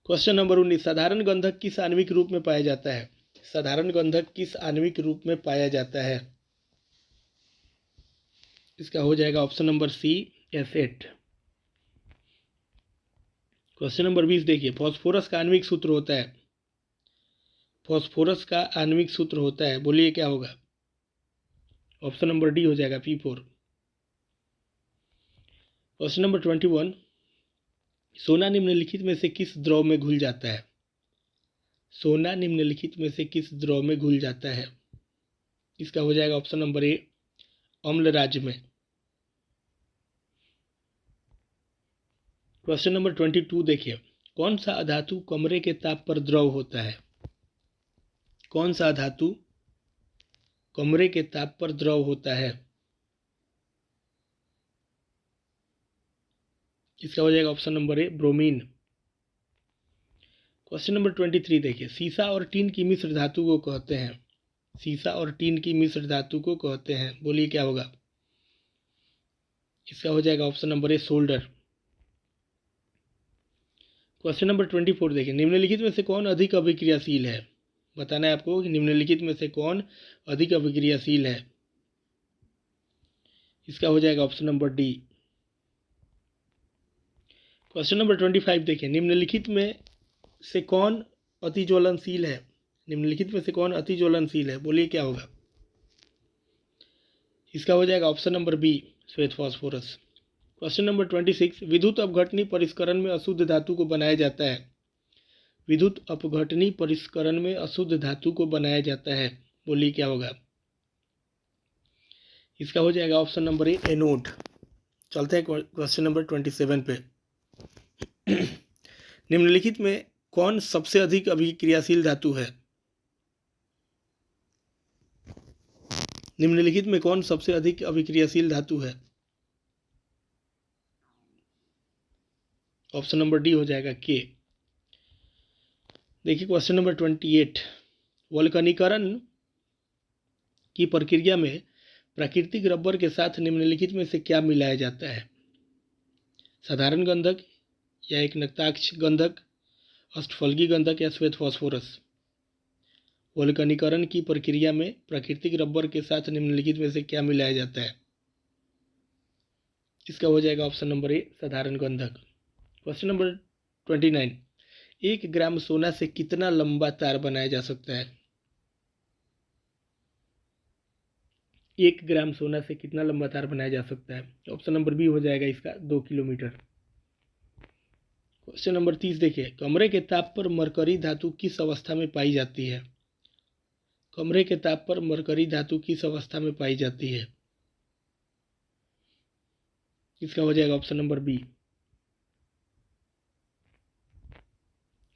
क्वेश्चन नंबर 19, साधारण गंधक किस आणविक रूप में पाया जाता है। साधारण गंधक किस आणविक रूप में पाया जाता है, इसका हो जाएगा option number C, S8। Question number 20 देखिए, फॉस्फोरस का आणविक सूत्र होता है। फॉस्फोरस का आणविक सूत्र होता है, बोलिए क्या होगा। ऑप्शन नंबर डी हो जाएगा P4। क्वेश्चन नंबर 21, सोना निम्नलिखित में से किस द्रव में घुल जाता है। सोना निम्नलिखित में से किस द्रव में घुल जाता है, इसका हो जाएगा ऑप्शन नंबर ए, अम्ल राज्य में। क्वेश्चन नंबर 22 देखिए, कौन सा अधातु कमरे के ताप पर द्रव होता है। कौन सा धातु कमरे के ताप पर द्रव होता है, इसका हो जाएगा ऑप्शन नंबर ए, ब्रोमीन। क्वेश्चन नंबर 23 देखिए, सीसा और टीन की मिश्र धातु को कहते हैं। सीसा और टीन की मिश्र धातु को कहते हैं, बोलिए क्या होगा। इसका हो जाएगा option number A, solder. Question number 24 देखिए, निम्नलिखित में से कौन अधिक अभिक्रियाशील है। बताना है आपको कि निम्नलिखित में से कौन अधिक अभिक्रियाशील है, इसका हो जाएगा option number D. Question number 25 देखिए, निम्नलिखित में से कौन अति ज्वलनशील है। निम्नलिखित में से कौन अति ज्वलनशील है, बोलिए क्या होगा। इसका हो जाएगा ऑप्शन नंबर बी, श्वेत फास्फोरस। क्वेश्चन नंबर 26, विद्युत अपघटनी परिष्करण में अशुद्ध धातु को बनाया जाता है। विद्युत अपघटनी परिष्करण में अशुद्ध धातु को बनाया जाता है, बोलिए क्या होगा। इसका हो जाएगा ऑप्शन नंबर ए, एनोड। चलते हैं क्वेश्चन नंबर 27 पे। निम्नलिखित में कौन सबसे अधिक अभिक्रियाशील धातु है। निम्नलिखित में कौन सबसे अधिक अभिक्रियाशील धातु है, ऑप्शन नंबर डी हो जाएगा के। देखिए क्वेश्चन नंबर 28, वल्कनीकरण की प्रक्रिया में प्राकृतिक रबर के साथ निम्नलिखित में से क्या मिलाया जाता है। साधारण गंधक या एक नक्ताक्ष गंधक, अष्टफलगी गंधक या श्वेत फास्फोरस। वल्कनीकरण की प्रक्रिया में प्राकृतिक रबर के साथ निम्नलिखित में से क्या मिलाया जाता है, इसका हो जाएगा ऑप्शन नंबर ए, साधारण गंधक। क्वेश्चन नंबर 29, 1 ग्राम सोना से कितना लंबा तार बनाया जा सकता है। 1 ग्राम सोना से कितना लंबा तार बनाया जा सकता है, ऑप्शन नंबर बी हो जाएगा इसका 2 किलोमीटर। क्वेश्चन नंबर 30 देखिए, कमरे के ताप पर मरकरी धातु किस अवस्था में पाई जाती है। कमरे के ताप पर मरकरी धातु किस अवस्था में पाई जाती है, इसका हो जाएगा option number B.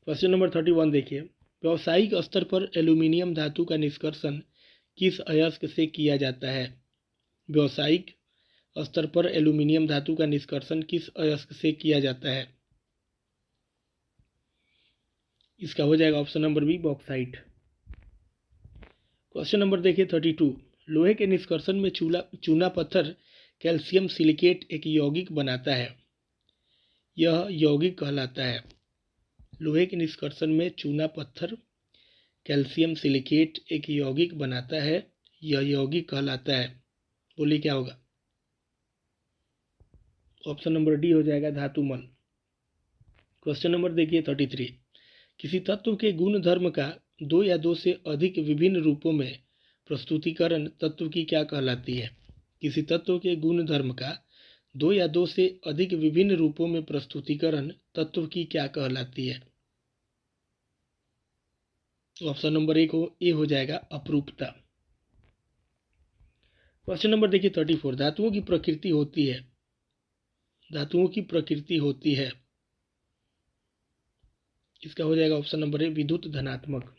Question number 31 देखिए, व्यावसायिक स्तर पर एल्यूमिनियम धातु का निष्कर्षण किस अयस्क से किया जाता है। व्यावसायिक स्तर पर एल्यूमिनियम धातु का निष्कर्षण किस अयस्क से किया जाता है, इसका हो जाएगा option number B, bauxite. Question number देखिए 32, लोहे के निष्कर्षण में चूना पत्थर कैल्शियम सिलिकेट एक यौगिक बनाता है, यह यौगिक कहलाता है। लोहे के निष्कर्षण में चूना पत्थर कैल्शियम सिलिकेट एक यौगिक बनाता है, यह यौगिक कहलाता है, बोलिए क्या होगा। ऑप्शन नंबर डी हो जाएगा, धातुमल। क्वेश्चन नंबर देखिए 33, किसी तत्व के गुण धर्म का 2 या 2 से अधिक विभिन्न रूपों में प्रस्तुतिकरण तत्व की क्या कहलाती है। किसी तत्व के गुण धर्म का 2 या 2 से अधिक विभिन्न रूपों में प्रस्तुतिकरण तत्व की क्या कहलाती है, ऑप्शन नंबर ए हो जाएगा अपरूपता। क्वेश्चन नंबर देखिए 34, धातुओं की प्रकृति होती है, धातुओं की प्रकृति होती है, इसका हो जाएगा ऑप्शन नंबर ए विद्युत धनात्मक।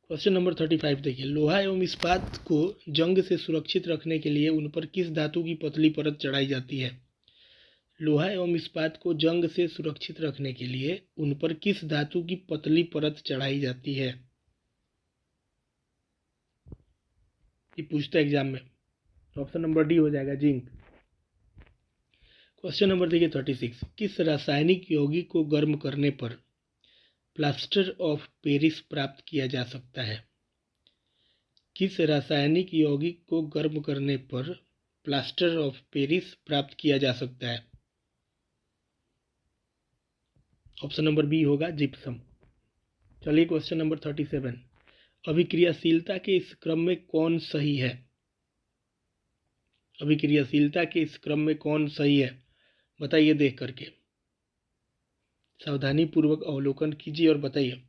क्वेश्चन नंबर 35 देखिए, लोहा एवं इस्पात को जंग से सुरक्षित रखने के लिए उन पर किस धातु की पतली परत चढ़ाई जाती है? लोहा एवं इस्पात को जंग से सुरक्षित रखने के लिए उन पर किस धातु की पतली परत चढ़ाई जाती है? ये पूछता है एग्जाम में। ऑप्शन नंबर डी हो जाएगा जिंक। क्वेश्चन नंबर देखिए 36, किस रासायनिक यौगिक को गर्म करने पर प्लास्टर ऑफ पेरिस प्राप्त किया जा सकता है? किस रासायनिक यौगिक को गर्म करने पर प्लास्टर ऑफ पेरिस प्राप्त किया जा सकता है? ऑप्शन नंबर बी होगा जिप्सम। चलिए क्वेश्चन नंबर 37, अभिक्रियाशीलता के इस क्रम में कौन सही है? अभिक्रियाशीलता के इस क्रम में कौन सही है, बताइए देख करके। सावधानी पूर्वक अवलोकन कीजिए और बताइए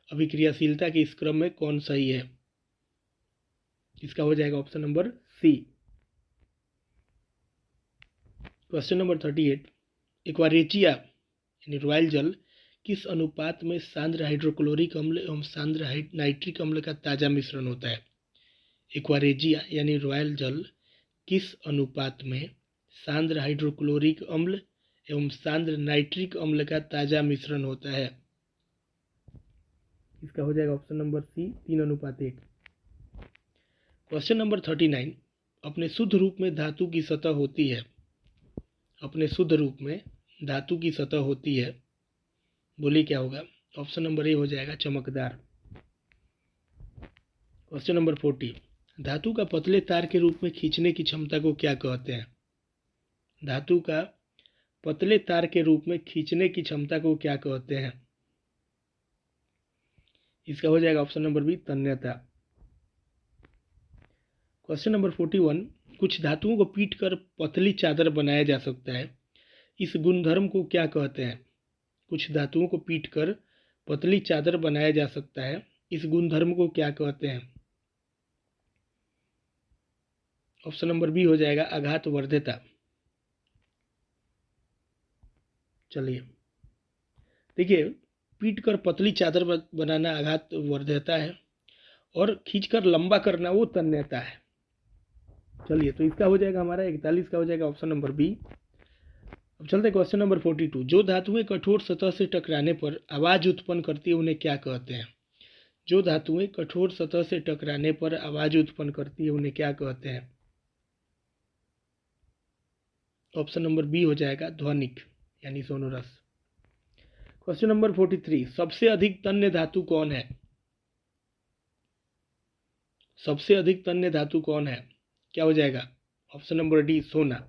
अभिक्रियाशीलता के इस क्रम में कौन सही है। इसका हो जाएगा option number C. Question number 38, aqua regia यानी रॉयल जल किस अनुपात में सांद्र हाइड्रोक्लोरिक अम्ल एवं सांद्र नाइट्रिक अम्ल का ताज़ा मिश्रण होता है? एक्वारेजिया यानी रॉयल जल किस अनुपात में सांद्र हाइड्रोक्लोरिक अम्ल एवं सांद्र नाइट्रिक अम्ल का ताज़ा मिश्रण होता है? इसका हो जाएगा option number C 3:1। Question number 39, अपने शुद्ध रूप में धातु की सतह होती है, अपने शुद्ध रूप में धातु की सतह होती है, बोलिए क्या होगा? ऑप्शन नंबर ए हो जाएगा चमकदार। क्वेश्चन नंबर 40, धातु का पतले तार के रूप में खींचने की क्षमता को क्या कहते हैं? धातु का पतले तार के रूप में खींचने की क्षमता को क्या कहते हैं? इसका हो जाएगा ऑप्शन नंबर बी तन्यता। क्वेश्चन नंबर 41, कुछ धातुओं को पीटकर पतली चादर बनाया जा सकता है, इस गुणधर्म को क्या कहते हैं? कुछ धातुओं को पीटकर पतली चादर बनाया जा सकता है, इस गुणधर्म को क्या कहते हैं? ऑप्शन नंबर बी हो जाएगा आघात वर्ध्यता। चलिए देखिए, पीटकर पतली चादर बनाना आघात वर्ध्यता है और खींचकर लंबा करना वो तन्यता है। चलिए तो इसका हो जाएगा हमारा 41 का हो जाएगा ऑप्शन नंबर बी। अब चलते क्वेश्चन नंबर 42, जो धातुएं कठोर सतह से टकराने पर आवाज उत्पन्न करती है उन्हें क्या कहते हैं? जो धातुएं कठोर सतह से टकराने पर आवाज उत्पन्न करती है उन्हें क्या कहते हैं? ऑप्शन नंबर बी हो जाएगा ध्वनिक यानी सोनोरस। क्वेश्चन नंबर 43, सबसे अधिक तन्य धातु कौन है? सबसे अधिक तन्य धातु कौन है? क्या हो जाएगा? ऑप्शन नंबर डी सोना।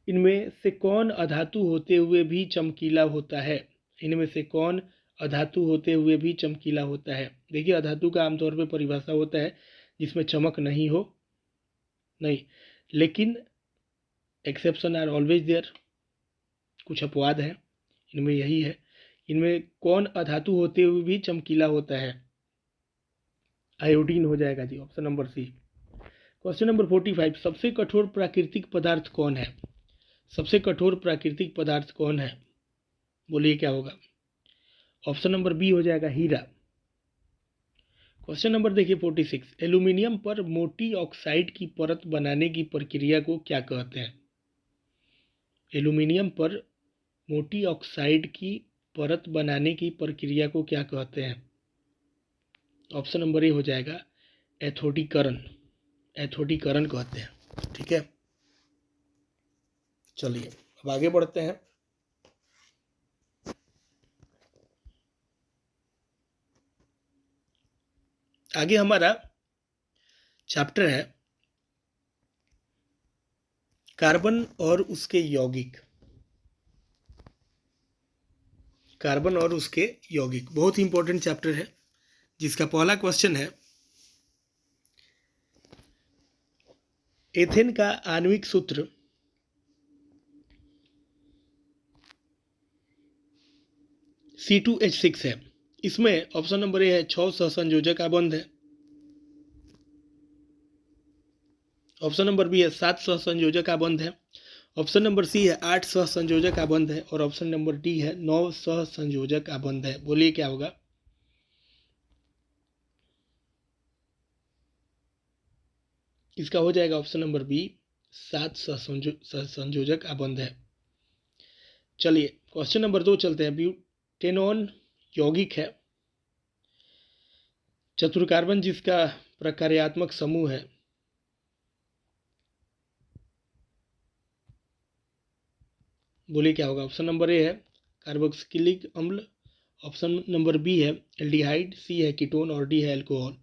इनमें से कौन अधातु होते हुए भी चमकीला होता है? इनमें से कौन अधातु होते हुए भी चमकीला होता है? देखिए अधातु का आमतौर पर परिभाषा होता है जिसमें चमक नहीं हो, नहीं, लेकिन एक्सेप्शन आर ऑलवेज देयर, कुछ अपवाद है, इनमें यही है। इनमें कौन अधातु होते हुए भी चमकीला होता है? आयोडीन हो जाएगा जी, option number C. Question number 45, सबसे कठोर प्राकृतिक पदार्थ कौन है? सबसे कठोर प्राकृतिक पदार्थ कौन है, बोलिए क्या होगा? ऑप्शन नंबर बी हो जाएगा हीरा। क्वेश्चन नंबर देखिए 46, एल्यूमिनियम पर मोटी ऑक्साइड की परत बनाने की प्रक्रिया को क्या कहते हैं? एल्यूमिनियम पर मोटी ऑक्साइड की परत बनाने की प्रक्रिया को क्या कहते हैं? ऑप्शन नंबर ए हो जाएगा एथोडीकरण, एथोडीकरण कहते हैं। ठीक है, चलिए अब आगे बढ़ते हैं। आगे हमारा चैप्टर है कार्बन और उसके यौगिक। कार्बन और उसके यौगिक बहुत ही इंपॉर्टेंट चैप्टर है, जिसका पहला क्वेश्चन है, एथेन का आणविक सूत्र C2H6 है, इसमें ऑप्शन नंबर ए है 6 सहसंयोजक आबंध है, ऑप्शन नंबर बी है 7 सहसंयोजक आबंध है, ऑप्शन नंबर सी है 8 सहसंयोजक आबंध है और ऑप्शन नंबर डी है 9 सहसंयोजक आबंध है। बोलिए क्या होगा? इसका हो जाएगा ऑप्शन नंबर बी 7 सहसंयोजक आबंध है। चलिए क्वेश्चन नंबर 2 चलते हैं। ब्यूटेनॉन यौगिक है, चतुर्कार्बन जिसका प्रकार्यात्मक समूह है। बोलिए क्या होगा? ऑप्शन नंबर ए है कार्बोक्सिलिक अम्ल, ऑप्शन नंबर बी है एल्डिहाइड, सी है कीटोन और डी है अल्कोहल।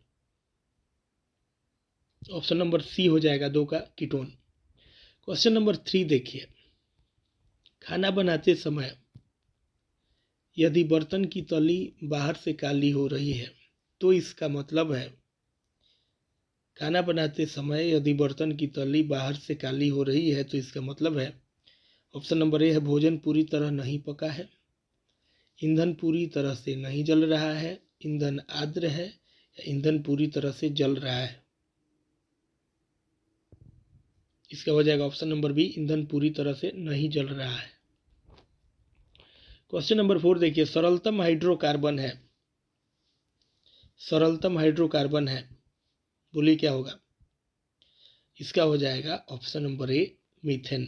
ऑप्शन नंबर सी हो जाएगा 2 का कीटोन। क्वेश्चन नंबर 3 देखिए, खाना बनाते समय यदि बर्तन की तली बाहर से काली हो रही है तो इसका मतलब है, खाना बनाते समय यदि बर्तन की तली बाहर से काली हो रही है तो इसका मतलब है, ऑप्शन नंबर ए है भोजन पूरी तरह नहीं पका है, ईंधन पूरी तरह से नहीं जल रहा है, ईंधन आर्द्र है या ईंधन पूरी तरह से जल रहा है। इसका हो जाएगा ऑप्शन नंबर बी, ईंधन पूरी तरह से नहीं जल रहा है। क्वेश्चन नंबर 4 देखिए, सरलतम हाइड्रोकार्बन है, सरलतम हाइड्रोकार्बन है। बोलिए क्या होगा? इसका हो जाएगा ऑप्शन नंबर ए मीथेन।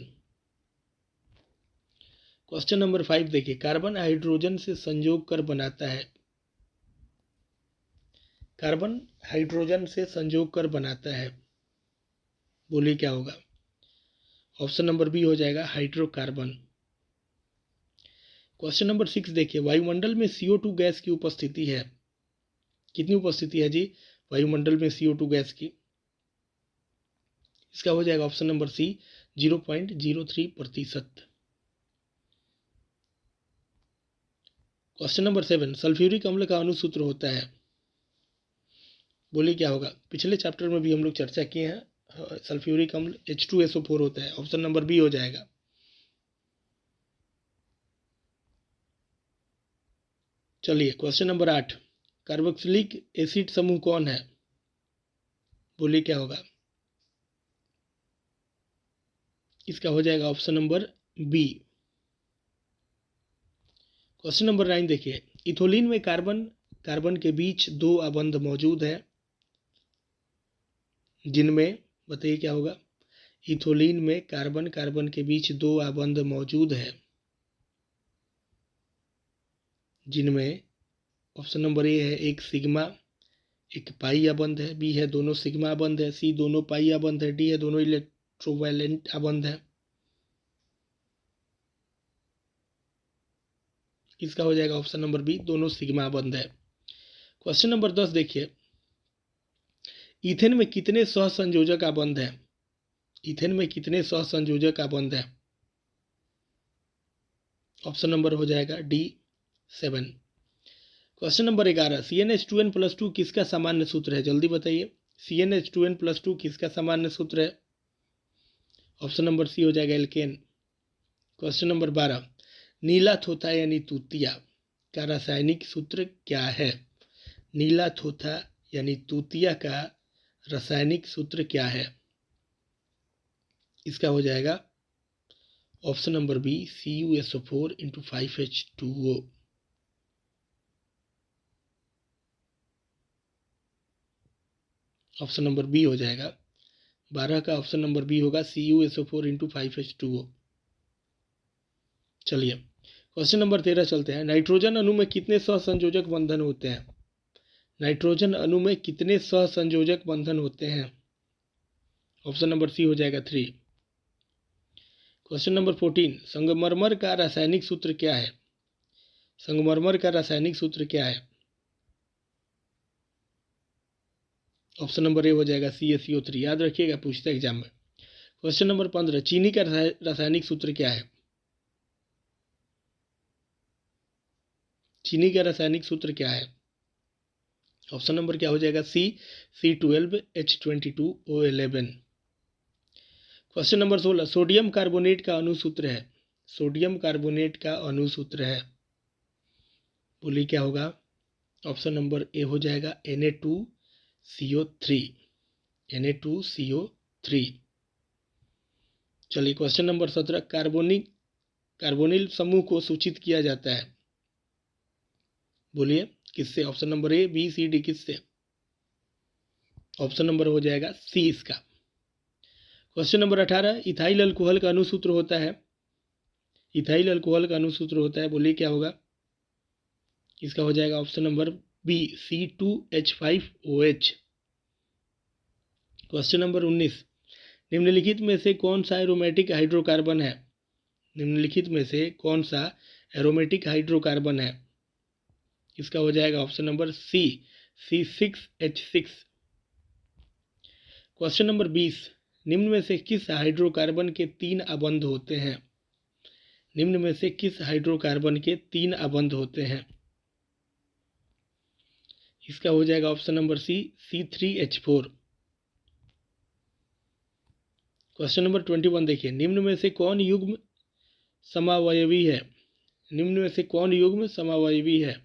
क्वेश्चन नंबर 5 देखिए, कार्बन हाइड्रोजन से संयोग कर बनाता है, कार्बन हाइड्रोजन से संयोग कर बनाता है। बोलिए क्या होगा? ऑप्शन नंबर बी हो जाएगा हाइड्रोकार्बन। क्वेश्चन नंबर 6 देखिए, वायुमंडल में CO2 गैस की उपस्थिति है, कितनी उपस्थिति है जी वायुमंडल में CO2 गैस की? इसका हो जाएगा option number C 0.03%। Question number 7, sulphuric अम्ल का अणुसूत्र होता है। बोलिए क्या होगा? पिछले चैप्टर में भी हम लोग चर्चा किए हैं, सल्फ्यूरिक अम्ल H2SO4 होता है। ऑप्शन नंबर बी हो जाएगा। चलिए क्वेश्चन नंबर 8, कार्बोक्सिलिक एसिड समूह कौन है? बोलिए क्या होगा? इसका हो जाएगा option number B. Question number 9 देखिए, इथोलिन में कार्बन कार्बन के बीच 2 आबंध मौजूद है, जिनमें बताइए क्या होगा? इथोलिन में कार्बन कार्बन के बीच 2 आबंध मौजूद है, जिनमें ऑप्शन नंबर ए है एक सिग्मा एक पाई आबंध है, बी है दोनों सिग्मा आबंध है, सी दोनों पाई आबंध है, डी है दोनों इलेक्ट्रोवैलेंट आबंध है। इसका हो जाएगा ऑप्शन नंबर बी, दोनों सिग्मा आबंध है। क्वेश्चन नंबर 10 देखिए, ईथेन में कितने सहसंयोजक आबंध है? ईथेन में कितने सहसंयोजक आबंध है? ऑप्शन नंबर हो जाएगा डी 7। क्वेश्चन नंबर 11, CnH2n+2 किसका सामान्य सूत्र है? जल्दी बताइए, CnH2n+2 किसका सामान्य सूत्र है? ऑप्शन नंबर सी हो जाएगा एल्केन। क्वेश्चन नंबर 12, नीला थोथा यानी तूतिया का रासायनिक सूत्र क्या है? नीला थोथा यानी तूतिया का रासायनिक सूत्र क्या है? इसका हो जाएगा option number B, CuSO4 × 5H2O। Option number B हो जाएगा, 12 का ऑप्शन नंबर बी होगा, CuSO4 × 5H2O। चलिए क्वेश्चन नंबर 13 चलते हैं, नाइट्रोजन अणु में कितने सहसंयोजक बंधन होते हैं? नाइट्रोजन अणु में कितने सहसंयोजक बंधन होते हैं? ऑप्शन नंबर सी हो जाएगा 3। क्वेश्चन नंबर 14, संगमरमर का रासायनिक सूत्र क्या है? संगमरमर का रासायनिक सूत्र क्या है? ऑप्शन नंबर ए हो जाएगा CaCO3। याद रखिएगा, पूछते हैं एग्जाम में। क्वेश्चन नंबर 15, चीनी का रासायनिक सूत्र क्या है? चीनी का रासायनिक सूत्र क्या है? ऑप्शन नंबर क्या हो जाएगा? सी C12H22O11। Question number 16, sodium carbonate का अणुसूत्र है, सोडियम कार्बोनेट का अणुसूत्र है। बोलिए क्या होगा? ऑप्शन नंबर ए हो जाएगा Na2CO3, Na2CO3। चलिए क्वेश्चन नंबर 17, कार्बोनिल समूह को सूचित किया जाता है, बोलिए किससे? Option number A, B, C, D, किससे? ऑप्शन नंबर हो जाएगा सी इसका। क्वेश्चन नंबर 18, इथाइल अल्कोहल का अनुसूत्र होता है, इथाइल अल्कोहल का अनुसूत्र होता है, बोलिए क्या होगा? इसका हो जाएगा option number B, C2H5OH। Question number 19, निम्नलिखित में से कौन सा एरोमेटिक हाइड्रोकार्बन है? निम्नलिखित में से कौन सा एरोमेटिक हाइड्रोकार्बन है? इसका हो जाएगा option number C, C6H6। Question number 20, निम्न में से किस हाइड्रोकार्बन के 3 अबंध होते हैं? निम्न में से किस हाइड्रोकार्बन के 3 अबंध होते हैं? इसका हो जाएगा option number C, C3H4। Question number 21 देखिए, निम्न में से कौन युग्म समावयवी है? निम्न में से कौन युग्म समावयवी है?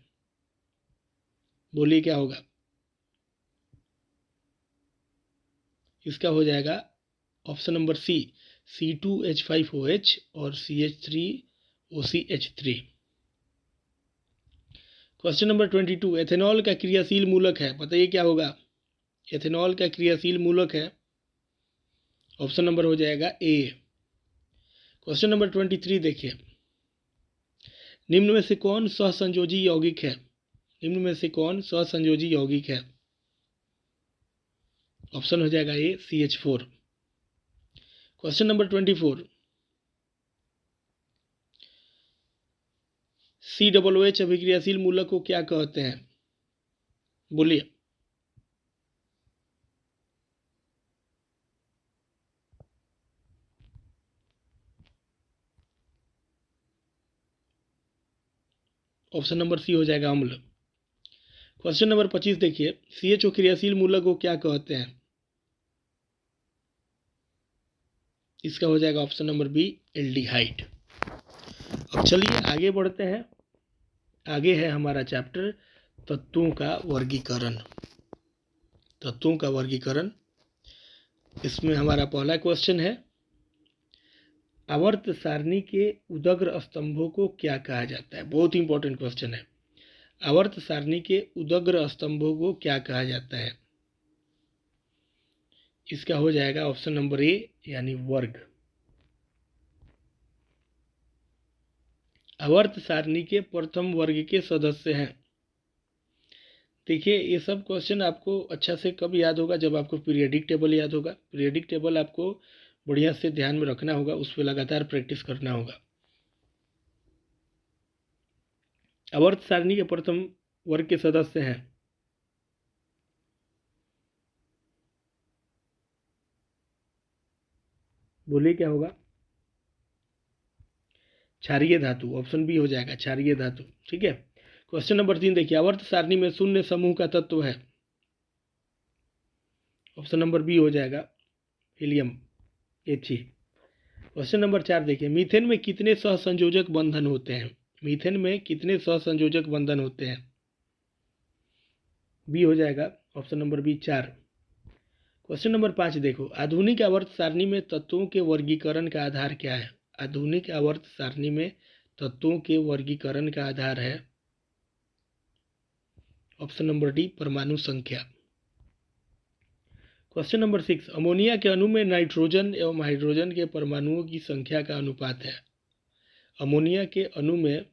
बोलिए क्या होगा? इसका हो जाएगा ऑप्शन नंबर सी, C2H5OH और CH3OCH3। क्वेश्चन नंबर 22, एथेनॉल का क्रियाशील मूलक है, बताइए क्या होगा? एथेनॉल का क्रियाशील मूलक है, ऑप्शन नंबर हो जाएगा ए। क्वेश्चन नंबर 23 देखिए, निम्न में से कौन सहसंयोजी यौगिक है? निम्न में से कौन सहसंयोजी यौगिक है? ऑप्शन हो जाएगा ए, CH4। क्वेश्चन नंबर 24, COOH अभिक्रियाशील मूलक को क्या कहते हैं? बोलिए। ऑप्शन नंबर सी हो जाएगा अम्ल। क्वेश्चन नंबर 25 देखिए, CHO क्रियाशील मूलक को क्या कहते हैं? इसका हो जाएगा ऑप्शन नंबर बी, एल्डिहाइड। अब चलिए आगे बढ़ते हैं। आगे है हमारा चैप्टर तत्वों का वर्गीकरण। तत्वों का वर्गीकरण, इसमें हमारा पहला क्वेश्चन है, आवर्त सारणी के उदग्र स्तंभों को क्या कहा जाता है? बहुत इंपॉर्टेंट क्वेश्चन है। आवर्त सारणी के उदग्र स्तंभों को क्या कहा जाता है? इसका हो जाएगा ऑप्शन नंबर ए, यानी वर्ग। आवर्त सारणी के प्रथम वर्ग के सदस्य हैं। देखिए ये सब क्वेश्चन आपको अच्छा से कब याद होगा? जब आपको पीरियडिक टेबल याद होगा। पीरियडिक टेबल आपको बढ़िया से ध्यान में रखना होगा, उस पर लगातार प्रैक्टिस करना होगा। आवर्त सारणी के प्रथम वर्ग के सदस्य हैं, बोलिए क्या होगा? क्षारीय धातु, ऑप्शन बी हो जाएगा, क्षारीय धातु। ठीक है। क्वेश्चन नंबर 3 देखिए, आवर्त सारणी में शून्य समूह का तत्व है, ऑप्शन नंबर बी हो जाएगा, हीलियम, He। क्वेश्चन नंबर 4 देखिए, मीथेन में कितने सहसंयोजक बंधन होते हैं? मीथेन में कितने सहसंयोजक बंधन होते हैं? बी हो जाएगा option number B, 4। Question number 5 देखो, आधुनिक आवर्त सारणी में तत्वों के वर्गीकरण का आधार क्या है? आधुनिक आवर्त सारणी में तत्वों के वर्गीकरण का आधार है ऑप्शन नंबर डी, परमाणु संख्या। क्वेश्चन नंबर 6, अमोनिया के अणु में नाइट्रोजन एवं हाइड्रोजन के परमाणुओं की संख्या का अनुपात है। अमोनिया के अणु में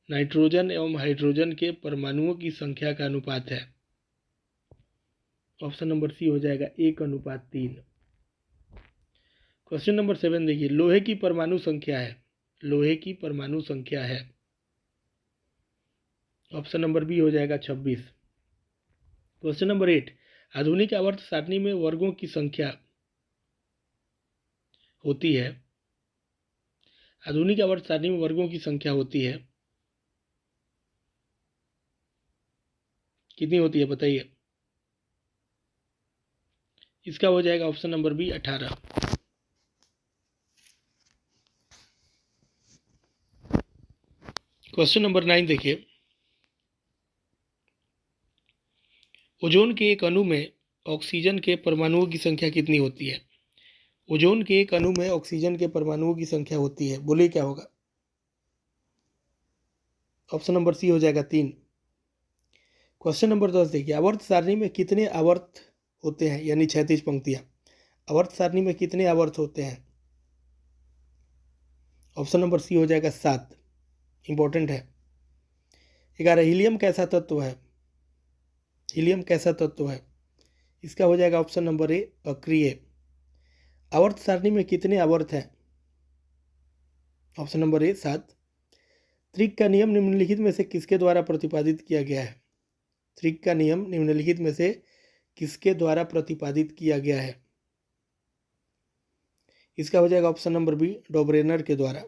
नाइट्रोजन एवं हाइड्रोजन के परमाणुओं की संख्या का अनुपात है, ऑप्शन नंबर सी हो जाएगा 1:3। क्वेश्चन नंबर 7 देखिए, लोहे की परमाणु संख्या है, लोहे की परमाणु संख्या है, ऑप्शन नंबर बी हो जाएगा 26। क्वेश्चन नंबर 8, आधुनिक आवर्त सारणी में वर्गों की संख्या होती है, आधुनिक आवर्त सारणी में वर्गों की संख्या होती है, कितनी होती है बताइए? इसका हो जाएगा option number B, 18। Question number 9 देखिए, ओजोन के एक अणु में ऑक्सीजन के परमाणुओं की संख्या कितनी होती है? ओजोन के एक अणु में ऑक्सीजन के परमाणुओं की संख्या होती है, बोलिए क्या होगा? ऑप्शन नंबर सी हो जाएगा 3। क्वेश्चन नंबर 10 देखिए, आवर्त सारणी में कितने आवर्त होते हैं, यानी 36 पंक्तियां। आवर्त सारणी में कितने आवर्त होते हैं? ऑप्शन नंबर सी हो जाएगा 7। इंपॉर्टेंट है। 11, हीलियम कैसा तत्व है? हीलियम कैसा तत्व है? इसका हो जाएगा ऑप्शन नंबर ए, अक्रिय। आवर्त सारणी में कितने आवर्त हैं? ऑप्शन नंबर ए, 7। त्रिक का नियम निम्नलिखित में से किसके द्वारा प्रतिपादित किया गया है? त्रिक का नियम निम्नलिखित में से किसके द्वारा प्रतिपादित किया गया है? इसका हो जाएगा ऑप्शन नंबर बी, डोब्रेनर के द्वारा।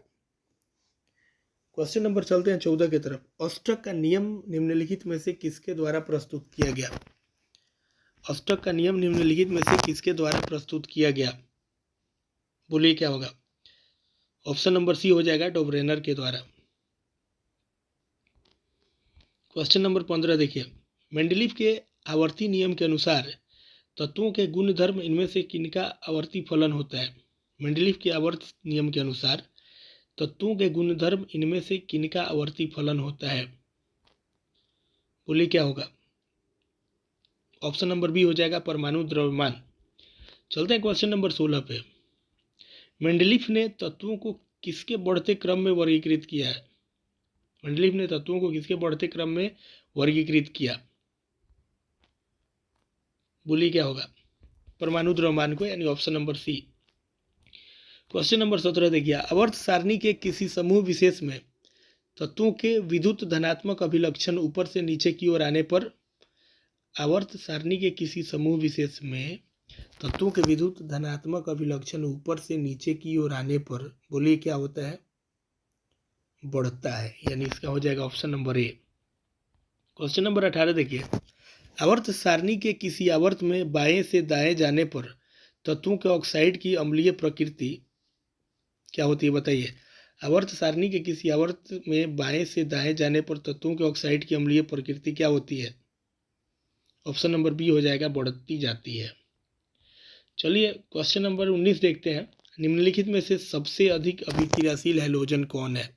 क्वेश्चन नंबर चलते हैं 14 की तरफ। ऑस्टक का नियम निम्नलिखित में से किसके द्वारा प्रस्तुत किया गया? ऑस्टक का नियम निम्नलिखित में से किसके द्वारा प्रस्तुत किया गया, बोलिए क्या होगा? ऑप्शन नंबर सी हो जाएगा, डोब्रेनर के द्वारा। क्वेश्चन नंबर 15 देखिए, मेंडलीव के आवर्ती नियम के अनुसार तत्वों के गुण धर्म इनमें से किनका आवर्ती फलन होता है? मेंडलीव के आवर्त नियम के अनुसार तत्वों के गुण धर्म इनमें से किनका आवर्ती फलन होता है, बोलिए क्या होगा? ऑप्शन नंबर बी हो जाएगा, परमाणु द्रव्यमान। चलते हैं क्वेश्चन नंबर 16 पे। मेंडलीव ने तत्वों को किसके बढ़ते क्रम में वर्गीकृत किया है? मेंडलीव ने तत्वों को किसके बढ़ते क्रम में वर्गीकृत किया, बोलिए क्या होगा? परमाणु द्रव्यमान को, यानी option number C. Question number 17 देखिए, आवर्त सारणी के किसी समूह विशेष में तत्वों के विद्युत धनात्मक अभिलक्षण ऊपर से नीचे की ओर आने पर, आवर्त सारणी के किसी समूह विशेष में तत्वों के विद्युत धनात्मक अभिलक्षण ऊपर से नीचे की ओर आने पर, बोलिए क्या होता है? बढ़ता है, यानी इसका हो जाएगा ऑप्शन नंबर ए। क्वेश्चन नंबर 18 देखिए, आवर्त सारणी के किसी आवर्त में बाएं से दाएं जाने पर तत्वों के ऑक्साइड की अम्लीय प्रकृति क्या होती है, बताइए। आवर्त सारणी के किसी आवर्त में बाएं से दाएं जाने पर तत्वों के ऑक्साइड की अम्लीय प्रकृति क्या होती है? ऑप्शन नंबर बी हो जाएगा, बढ़ती जाती है। चलिए क्वेश्चन नंबर 19 देखते हैं। निम्नलिखित में से सबसे अधिक अभिक्रियाशील हैलोजन कौन है?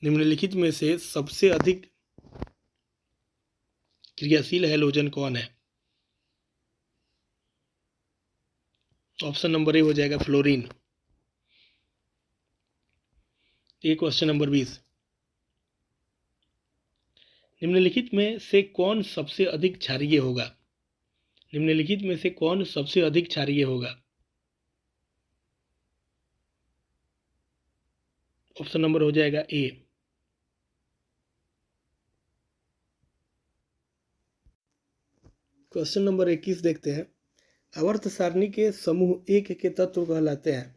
निम्नलिखित में से सबसे अधिक क्रियाशील हैलोजन कौन है? ऑप्शन नंबर ए हो जाएगा, फ्लोरीन। ये क्वेश्चन नंबर 20, निम्नलिखित में से कौन सबसे अधिक क्षारीय होगा? निम्नलिखित में से कौन सबसे अधिक क्षारीय होगा? ऑप्शन नंबर हो जाएगा ए। क्वेश्चन नंबर 21 देखते हैं। आवर्त सारणी के समूह एक के तत्व कहलाते हैं।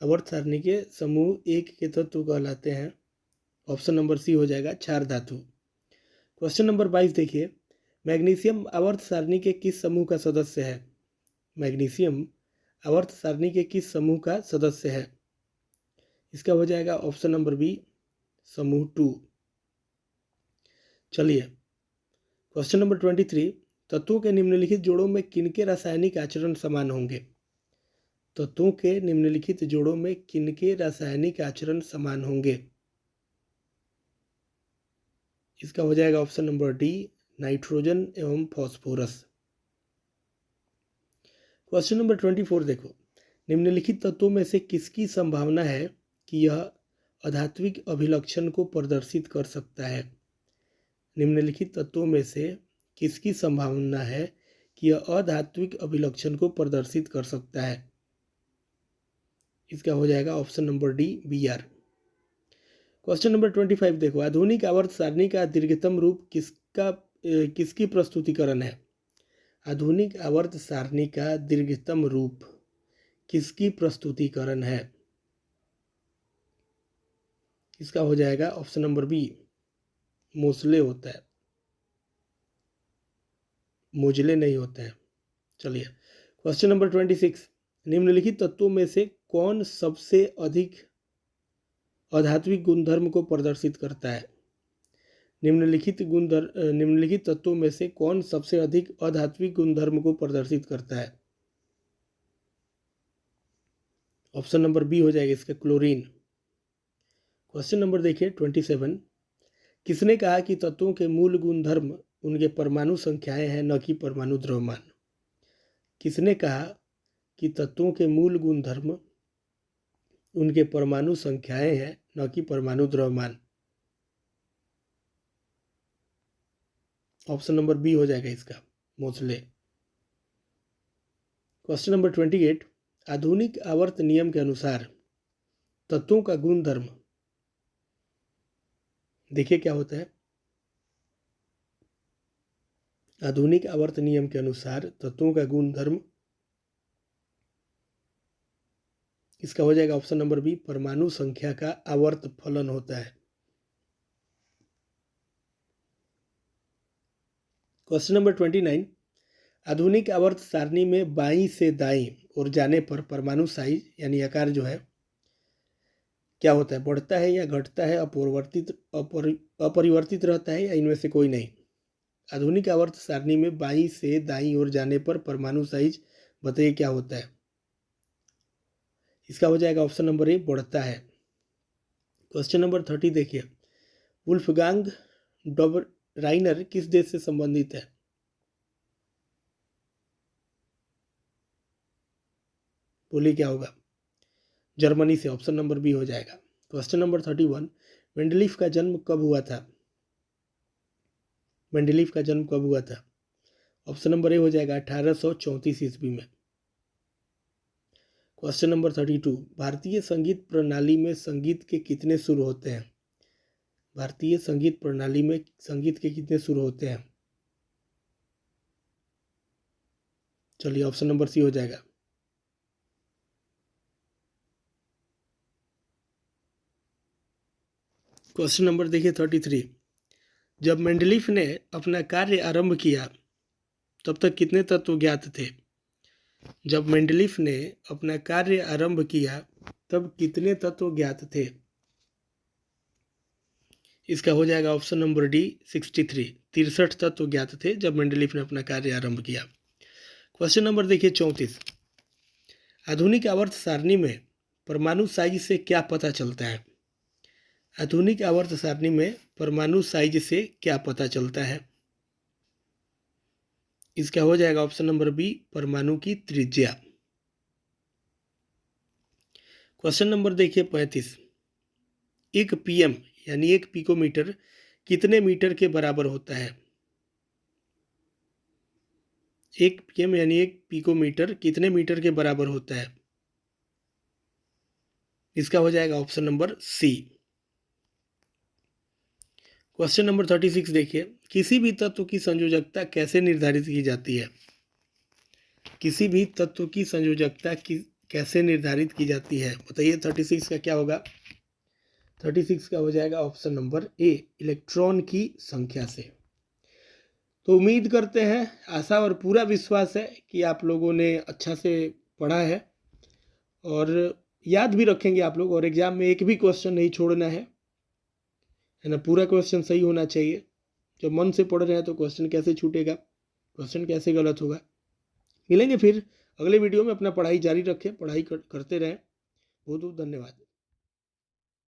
आवर्त सारणी के समूह एक के तत्व कहलाते हैं। ऑप्शन नंबर सी हो जाएगा, क्षार धातु। क्वेश्चन नंबर 22 देखिए, मैग्नीशियम आवर्त सारणी के किस समूह का सदस्य है? मैग्नीशियम आवर्त सारणी के किस समूह का सदस्य है? इसका हो जाएगा ऑप्शन नंबर बी, समूह 2। चलिए क्वेश्चन नंबर 23, तत्वों के निम्नलिखित जोड़ों में किनके रासायनिक आचरण समान होंगे? तत्वों के निम्नलिखित जोड़ों में किनके रासायनिक आचरण समान होंगे? इसका हो जाएगा ऑप्शन नंबर डी, नाइट्रोजन एवं फॉस्फोरस। क्वेश्चन नंबर 24 देखो, निम्नलिखित तत्वों में से किसकी संभावना है कि यह अधात्विक अभिलक्षण को प्रदर्शित कर सकता है? निम्नलिखित तत्वों में से किसकी संभावना है कि यह अधात्विक अभिलक्षण को प्रदर्शित कर सकता है? इसका हो जाएगा option number D, B R. Question number 25 देखो, आधुनिक आवर्त सारणी का दीर्घतम रूप किसकी प्रस्तुतिकरण है? आधुनिक आवर्त सारणी का दीर्घतम रूप किसकी प्रस्तुतिकरण है? इसका हो जाएगा ऑप्शन नंबर बी, मोस्ले होता है, मोजले नहीं होता है। चलिए क्वेश्चन नंबर 26, निम्नलिखित तत्वों में से कौन सबसे अधिक अधात्विक गुणधर्म को प्रदर्शित करता है? निम्नलिखित तत्वों में से कौन सबसे अधिक अधात्विक गुणधर्म को प्रदर्शित करता है? ऑप्शन नंबर बी हो जाएगा इसका, क्लोरीन। क्वेश्चन नंबर देखिए 27। किसने कहा कि तत्वों के मूल गुणधर्म उनके परमाणु संख्याएं हैं, न कि परमाणु द्रव्यमान? किसने कहा कि तत्वों के मूल गुणधर्म उनके परमाणु संख्याएं हैं, न कि परमाणु द्रव्यमान? ऑप्शन नंबर बी हो जाएगा इसका, मोसले। Question number 28। आधुनिक आवर्त नियम के अनुसार तत्वों का गुणधर्म देखिए क्या होता है। आधुनिक आवर्त नियम के अनुसार तत्वों का गुणधर्म इसका हो जाएगा ऑप्शन नंबर बी, परमाणु संख्या का आवर्त फलन होता है। Question number 29। आधुनिक आवर्त सारणी में बाईं से दाईं ओर जाने पर परमाणु साइज यानी आकार जो है क्या होता है? बढ़ता है या घटता है, अपरिवर्तित रहता है, या इनमें से कोई नहीं? आधुनिक आवर्त सारणी में बाईं से दाईं ओर जाने पर परमाणु साइज बताइए क्या होता है? इसका हो जाएगा ऑप्शन नंबर ए, बढ़ता है। क्वेश्चन नंबर 30 देखिए। वुल्फगांग डॉबराइनर किस देश से संबंधित है? बोलिए क्या होगा? जर्मनी से, ऑप्शन नंबर बी हो जाएगा। Question number 31। मेंडलीफ का जन्म कब हुआ था? मेंडलीफ का जन्म कब हुआ था? ऑप्शन नंबर ए हो जाएगा 1834 ईस्वी में। Question number 32। भारतीय संगीत प्रणाली में संगीत के कितने सुर होते हैं? भारतीय संगीत प्रणाली में संगीत के कितने सुर होते हैं? चलिए ऑप्शन नंबर सी हो जाएगा। क्वेश्चन नंबर देखिए 33। जब मेंडलीफ ने अपना कार्य आरंभ किया तब तक कितने तत्व ज्ञात थे? जब मेंडलीफ ने अपना कार्य आरंभ किया तब कितने तत्व ज्ञात थे? इसका हो जाएगा ऑप्शन नंबर डी, 63। 63 तत्व ज्ञात थे जब मेंडलीफ ने अपना कार्य आरंभ किया। क्वेश्चन नंबर देखिए 34। आधुनिक आवर्त सारणी में परमाणु साइज से क्या पता चलता है? आधुनिक आवर्त सारणी में परमाणु साइज से क्या पता चलता है? इसका हो जाएगा ऑप्शन नंबर बी, परमाणु की त्रिज्या। क्वेश्चन नंबर देखिए 35। एक पीएम यानी 1 पिकोमीटर कितने मीटर के बराबर होता है? 1 पीएम यानी 1 पिकोमीटर कितने मीटर के बराबर होता है? इसका हो जाएगा option number C. Question number 36 देखिए। किसी भी तत्व की संयोजकता कैसे निर्धारित की जाती है? किसी भी तत्व की संयोजकता कैसे निर्धारित की जाती है? बताइए 36 का क्या होगा? 36 का हो जाएगा ऑप्शन नंबर ए, इलेक्ट्रॉन की संख्या से। तो उम्मीद करते हैं, आशा और पूरा विश्वास है कि आप लोगों ने अच्छा से पढ़ा है और याद भी रखेंगे आप लोग, और एग्जाम में एक भी क्वेश्चन नहीं छोड़ना है ना? पूरा क्वेश्चन सही होना चाहिए। जब मन से पढ़ रहे हैं तो क्वेश्चन कैसे छूटेगा, क्वेश्चन कैसे गलत होगा? मिलेंगे फिर अगले वीडियो में। अपना पढ़ाई जारी रखें, पढ़ाई करते रहें। बहुत बहुत धन्यवाद।